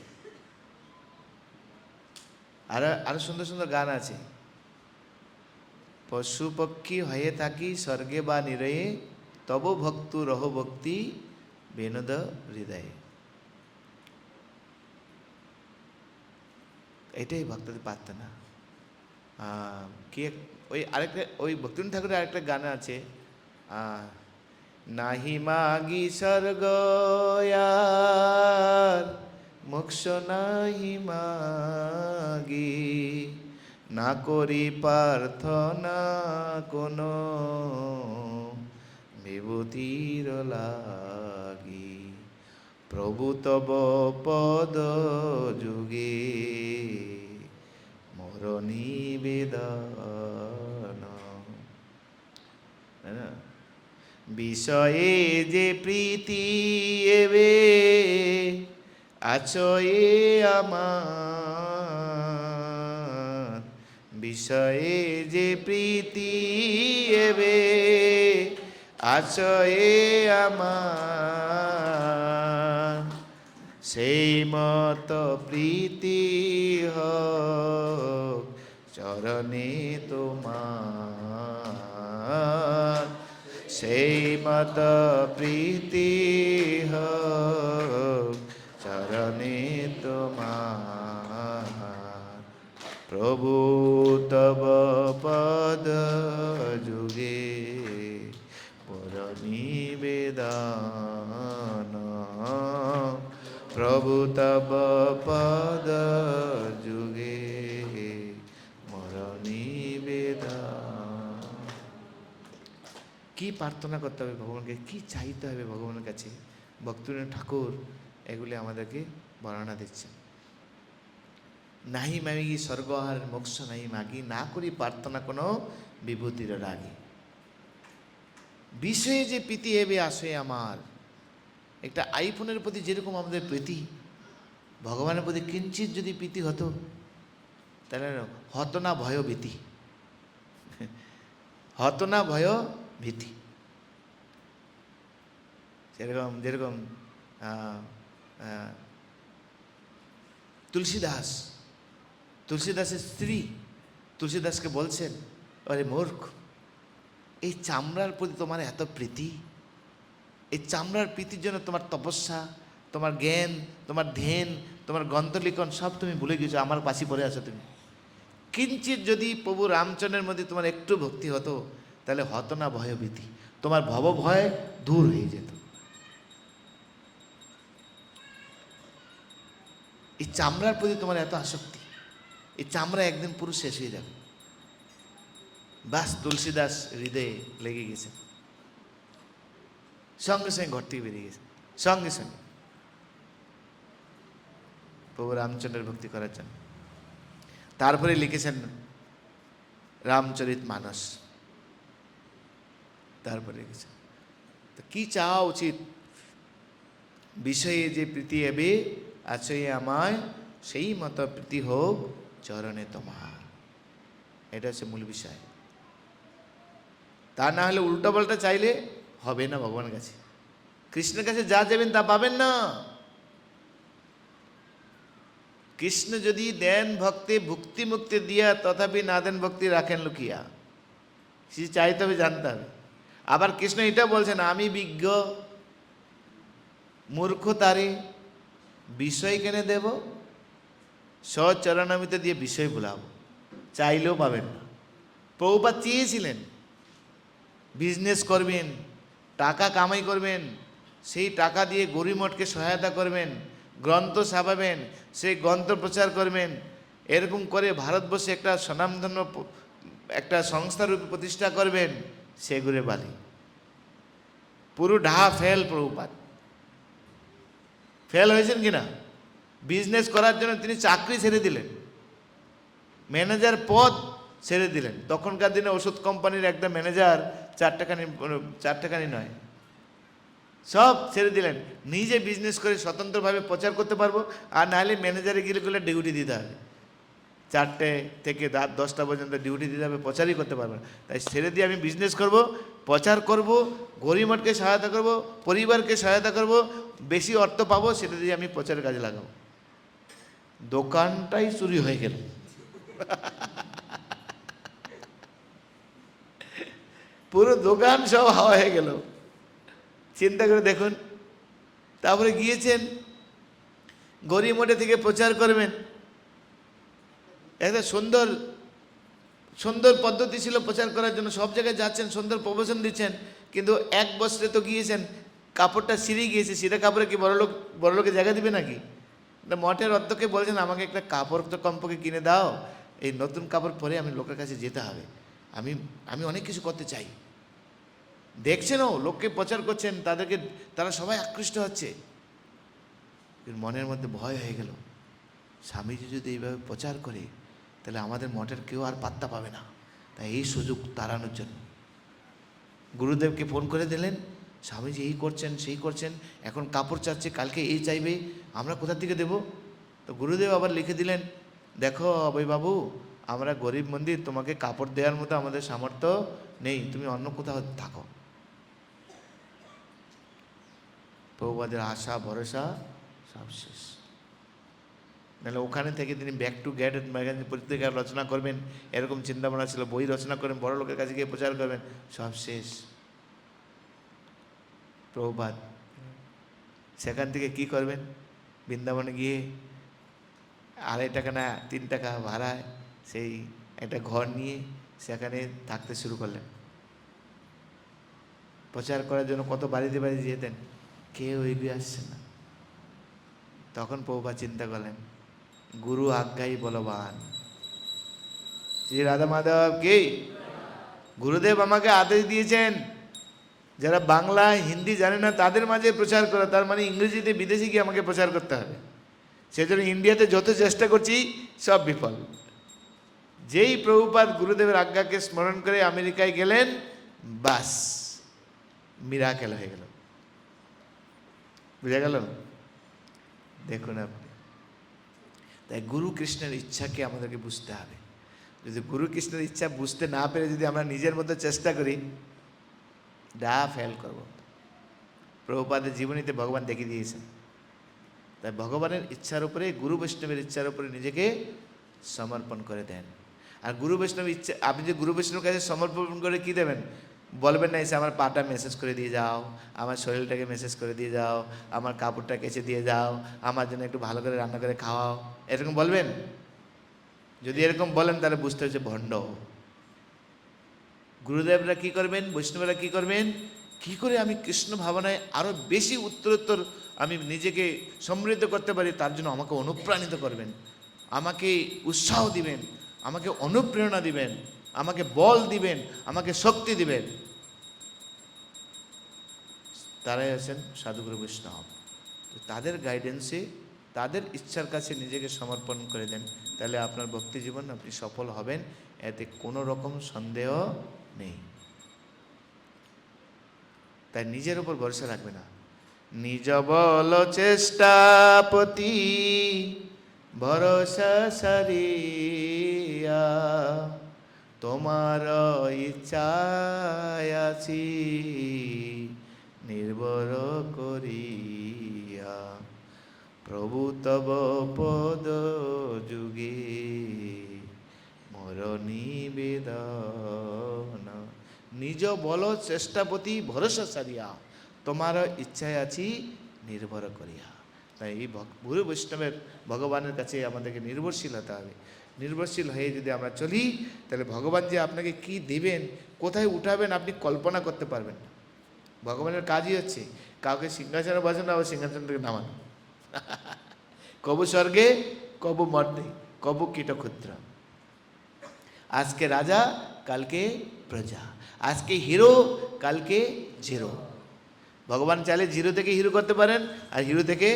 আরো সুন্দর সুন্দর গান আছে। পশু পক্ষী হয়ে থাকি স্বর্গে বা নিরয়ে, তব ভক্তু রহ ভক্তি বিনোদ হৃদয়ে। এটাই ভক্তদের প্রার্থনা। কি ওই আরেকটা, ওই ভক্তিবিনোদ ঠাকুরের আরেকটা গান আছে, নাহি মাগি স্বর্গ আর মোক্ষ নাহি মাগি, না করি প্রার্থনা কোনো বিভূতির লাগি, প্রভু তব পদ যুগে মোর নিবেদন। বিষয়ে যে প্রীতি এবে আছয়ে আমার, বিষয়ে যে প্রীতি এবে আছো এ আমার, সেই মত প্রীতি হোক চরণে তোমার, সেই মত প্রীতি হোক চরণে তোমার। প্রভু তব পদ যুগে পর নিবেদন, প্রভু তব পদ যুগে মোর নিবেদন। কি প্রার্থনা করতে হবে ভগবানকে, কি চাইতে হবে ভগবানের কাছে, ভক্তিবিনোদ ঠাকুর এগুলি আমাদেরকে বর্ণনা দিচ্ছেন। নাহি মাগি স্বর্গ আর মোক্ষ নাহি মাগি, না করি প্রার্থনা কোনো বিভূতির রাগি। বিষয়ে যে প্রীতি হেবে আসে আমার, একটা আইফোনের প্রতি যেরকম আমাদের প্রীতি, ভগবানের প্রতি কিঞ্চিত যদি প্রীতি হতো তাহলে হতো না ভয় ভীতি, হতো না ভয় ভীতি। যেরকম যেরকম তুলসীদাসের স্ত্রী তুলসীদাসকে বলছেন, আরে মূর্খ, এই চামড়ার প্রতি তোমার এত প্রীতি, এই চামড়ার প্রীতির জন্য তোমার তপস্যা, তোমার জ্ঞান, তোমার ধ্যান, তোমার গ্রন্থলিখন সব তুমি ভুলে গেছো, আমার পাশে পড়ে আছো তুমি। কিঞ্চিত যদি প্রভু রামচন্দ্রের মধ্যে তোমার একটু ভক্তি হতো তাহলে হতো না ভয় ভীতি, তোমার ভব ভয় দূর হয়ে যেত। এই চামড়ার প্রতি তোমার এত আসক্তি, এই চামড়া একদিন পুরো শেষ হয়ে যাবে। বাস তুলসীদাস হৃদয়ে লেগে গেছে, সঙ্গে সঙ্গে ঘর থেকে বেরিয়ে গেছে, সঙ্গে সঙ্গে প্রভু রামচন্দ্রের ভক্তি করার জন্য। তারপরে লিখেছেন রামচরিত মানস, তারপরে লিখেছেন তো কি চাওয়া উচিত, বিষয়ে যে প্রীতি এবে আছে আমায়, সেই মতো প্রীতি হোক চরণে তোমার। এটা হচ্ছে মূল বিষয়। তা না হলে উল্টা পাল্টা চাইলে হবে না ভগবানের কাছে। কৃষ্ণের কাছে যা যাবেন তা পাবেন না। কৃষ্ণ যদি দেন ভক্তি ভুক্তি মুক্তি দিয়া, তথাপি না দেন ভক্তি রাখেন লুকিয়া, সে চাইতে হবে, জানতে হবে। আবার কৃষ্ণ এটা বলছেন, আমি বিজ্ঞ মূর্খ তারে বিষয় কেনে দেব, স্বচরণামিতে দিয়ে বিষয় ভুলাবো, চাইলেও পাবেন না। প্রভুপাদ চেয়েছিলেন বিজনেস করবেন, টাকা কামাই করবেন, সেই টাকা দিয়ে গরিব মঠকে সহায়তা করবেন, গ্রন্থ ছাপাবেন, সেই গ্রন্থ প্রচার করবেন, এরকম করে ভারতবর্ষে একটা স্বনামধন্য একটা সংস্থারূপে প্রতিষ্ঠা করবেন। সেগুলো বালি পুরো ফেল। প্রভুপাদ ফেল হয়েছেন কিনা? বিজনেস করার জন্য তিনি চাকরি ছেড়ে দিলেন, ম্যানেজার পদ ছেড়ে দিলেন। তখনকার দিনে ওষুধ কোম্পানির একটা ম্যানেজার 4 টাকানি নয়, সব ছেড়ে দিলেন। নিজে বিজনেস করে স্বতন্ত্রভাবে প্রচার করতে পারবো, আর নাহলে ম্যানেজারে গেলে ডিউটি দিতে হবে, 4টে থেকে রাত 10টা পর্যন্ত ডিউটি দিতে হবে, প্রচারই করতে পারবো না। তাই ছেড়ে দিয়ে আমি বিজনেস করব, প্রচার করব, গরিব মঠকে সহায়তা করব, পরিবারকে সহায়তা করব, বেশি অর্থ পাবো, সেটা দিয়ে আমি প্রচারের কাজে লাগাবো। দোকানটাই চুরি হয়ে গেল। পুরো দোকান সব হাওয়া হয়ে গেল। চিন্তা করে দেখুন। তারপরে গিয়েছেন গরিব মঠে থেকে প্রচার করবেন, একটা সুন্দর সুন্দর পদ্ধতি ছিল প্রচার করার জন্য, সব জায়গায় যাচ্ছেন, সুন্দর প্রবচন দিচ্ছেন, কিন্তু এক বছরে তো গিয়েছেন, কাপড়টা ছিঁড়ে গিয়েছে, ছিঁড়ে কাপড়ে কি বড়লোকে জায়গা দিবে নাকি? মঠের অধ্যক্ষকে বলছেন, আমাকে একটা কাপড় তো কমপক্ষে কিনে দাও, এই নতুন কাপড় পরে আমি লোকের কাছে যেতে হবে, আমি অনেক কিছু করতে চাই। দেখছেন ও লোককে প্রচার করছেন, তারা সবাই আকৃষ্ট হচ্ছে। মনের মধ্যে ভয় হয়ে গেল, স্বামীজি যদি এইভাবে প্রচার করে তাহলে আমাদের মঠের কেউ আর পাত্তা পাবে না। তাই এই সুযোগ তাড়ানোর জন্য গুরুদেবকে ফোন করে দিলেন, স্বামীজি এই করছেন সেই করছেন, এখন কাপড় চাচ্ছে, কালকে এই চাইবে, আমরা কোথা থেকে দেব? তো গুরুদেব আবার লিখে দিলেন, দেখো অভয় বাবু, আমরা গরিব মন্দির, তোমাকে কাপড় দেওয়ার মতো আমাদের সামর্থ্য নেই, তুমি অন্য কোথাও থাকো। প্রভুপাদের আশা ভরসা সব শেষ। নাহলে ওখানে থেকে তিনি ব্যাক টু গেট ম্যাগাজিন পত্রিকা রচনা করবেন এরকম চিন্তাভাবনা ছিল, বই রচনা করবেন, বড় লোকের কাছে গিয়ে প্রচার করবেন, সব শেষ। প্রভুপাদ সেখান থেকে কি করবেন, বৃন্দাবনে গিয়ে 2.5 টাকা না 3 টাকা ভাড়ায় সেই একটা ঘর নিয়ে সেখানে থাকতে শুরু করলেন। প্রচার করার জন্য কত বাড়িতে বাড়িতে যেতেন, কেউ এগিয়ে আসছে না। তখন প্রভুপাদ চিন্তা করলেন, গুরু আজ্ঞাই বলবান। শ্রী রাধা মাধব কি, গুরুদেব আমাকে আদেশ দিয়েছেন যারা বাংলা হিন্দি জানে না তাদের মাঝে প্রচার করা, তার মানে ইংরেজিতে বিদেশে গিয়ে আমাকে প্রচার করতে হবে। সেজন্য ইন্ডিয়াতে যত চেষ্টা করছি সব বিফল। যেই প্রভুপাদ গুরুদেবের আজ্ঞাকে স্মরণ করে আমেরিকায় গেলেন, বাস মিরাকেল হয়ে গেল। বুঝা গেল? দেখুন আপনি, তাই গুরু কৃষ্ণের ইচ্ছাকে আমাদেরকে বুঝতে হবে। যদি গুরু কৃষ্ণের ইচ্ছা বুঝতে না পেরে যদি আমরা নিজের মধ্যে চেষ্টা করি, ফেল করব। প্রভুপাদের জীবনীতে ভগবান দেখিয়ে দিয়েছেন। তাই ভগবানের ইচ্ছার উপরে, গুরু বৈষ্ণবের ইচ্ছার উপরে নিজেকে সমর্পণ করে দেন। আর গুরু বৈষ্ণব ইচ্ছা, আপনি যে গুরু বৈষ্ণবের কাছে সমর্পণ করে কি দেবেন, বলবেন না এসে আমার পাটা মেসেজ করে দিয়ে যাও, আমার শরীরটাকে মেসেজ করে দিয়ে যাও, আমার কাপড়টা কেচে দিয়ে যাও, আমার জন্য একটু ভালো করে রান্না করে খাওয়াও, এরকম বলবেন? যদি এরকম বলেন তাহলে বুঝতে হচ্ছে ভণ্ড। গুরুদেবরা কি করবেন, বৈষ্ণবরা কি করবেন, কি করে আমি কৃষ্ণ ভাবনায় আরো বেশি উত্তরোত্তর আমি নিজেকে সমৃদ্ধ করতে পারি, তার জন্য আমাকে অনুপ্রাণিত করবেন, আমাকে উৎসাহ দিবেন, আমাকে অনুপ্রেরণা দিবেন, আমাকে বল দিবেন, আমাকে শক্তি দিবেন। তারাই আছেন সাধুগুরু বৈষ্ণব। তাদের গাইডেন্সে, তাদের ইচ্ছার কাছে নিজেকে সমর্পণ করে দেন, তাহলে আপনার ভক্তি জীবন আপনি সফল হবেন, এতে কোনো রকম সন্দেহ নেই। তাই নিজের উপর ভরসা রাখবে না। নিজ বল চেষ্টা পতি ভরসা সারিয়া, তোমার ইচ্ছায় আছি নির্ভর করিয়া, প্রভু তব পদ যুগে মোর নিবেদন। নিজ বল চেষ্টাপতি ভরসা সারিয়া, তোমার ইচ্ছায় আছি নির্ভর করিয়া। তাই এই গুরু বৈষ্ণবের ভগবানের কাছে আমাদেরকে নির্ভরশীল হতে হবে। নির্ভরশীল হয়ে যদি আমরা চলি, তাহলে ভগবান যে আপনাকে কি দেবেন, কোথায় উঠাবেন, আপনি কল্পনা করতে পারবেন না। ভগবানের কাজই হচ্ছে কাউকে সিংহাসনে বসানো, আবার সিংহাসন থেকে নামানো। কবু স্বর্গে, কবু মর্তে, কবু কীটক্ষুদ্র। আজকে রাজা, কালকে প্রজা, আজকে হিরো, কালকে জিরো। ভগবান চাইলে জিরো থেকে হিরো করতে পারেন, আর হিরো থেকে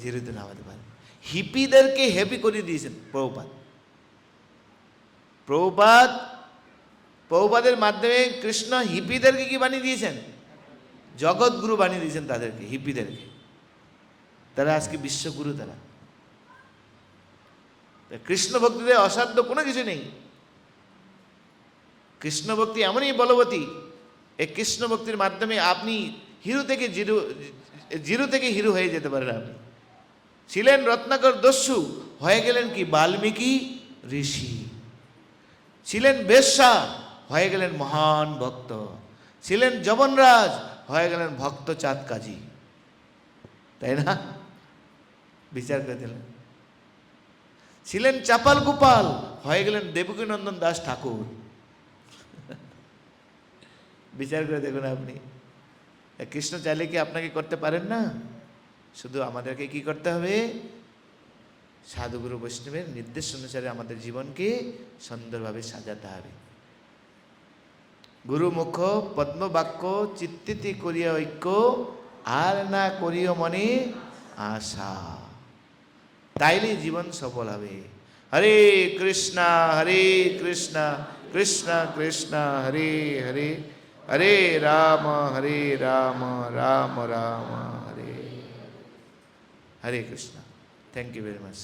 জিরোতে নামাতে পারেন। হিপিদেরকে হ্যাপি করে দিয়েছেন প্রভুপাদ। প্রভুপাদের মাধ্যমে কৃষ্ণ হিপিদেরকে কি বানিয়ে দিয়েছেন, জগৎগুরু বানিয়ে দিয়েছেন তাদেরকে, হিপিদেরকে। তারা আজকে বিশ্বগুরু। তারা কৃষ্ণ ভক্তিতে অসাধ্য কোনো কিছু নেই। কৃষ্ণ ভক্তি এমনই বলবতী, এই কৃষ্ণ ভক্তির মাধ্যমে আপনি হিরো থেকে জিরো থেকে হিরো হয়ে যেতে পারেন। আপনি ছিলেন রত্নাকর দস্যু, হয়ে গেলেন কি বাল্মীকি ঋষি। ছিলেন বেশ্যা, হয়ে গেলেন মহান ভক্ত। ছিলেন যবনরাজ, হয়ে গেলেন ভক্ত চাঁদ কাজী। তাই না? বিচার করে দিলেন। ছিলেন চাপাল গোপাল, হয়ে গেলেন দেবকীনন্দন দাস ঠাকুর। বিচার করে দেখুন আপনি। কৃষ্ণ চাইলে কি আপনাকে করতে পারেন না? শুধু আমাদেরকে কি করতে হবে, সাধুগুরু বৈষ্ণবের নির্দেশ অনুসারে আমাদের জীবনকে সুন্দরভাবে সাজাতে হবে। গুরু মুখ পদ্ম বাক্য চিত্তিতি করিয়া ঐক্য, আর না করিও মনে আশা, তাইলে জীবন সফল হবে। Hare Krishna Krishna Krishna Hare Hare, Hare Ram Ram Ram Hare Hare Krishna. Thank you very much.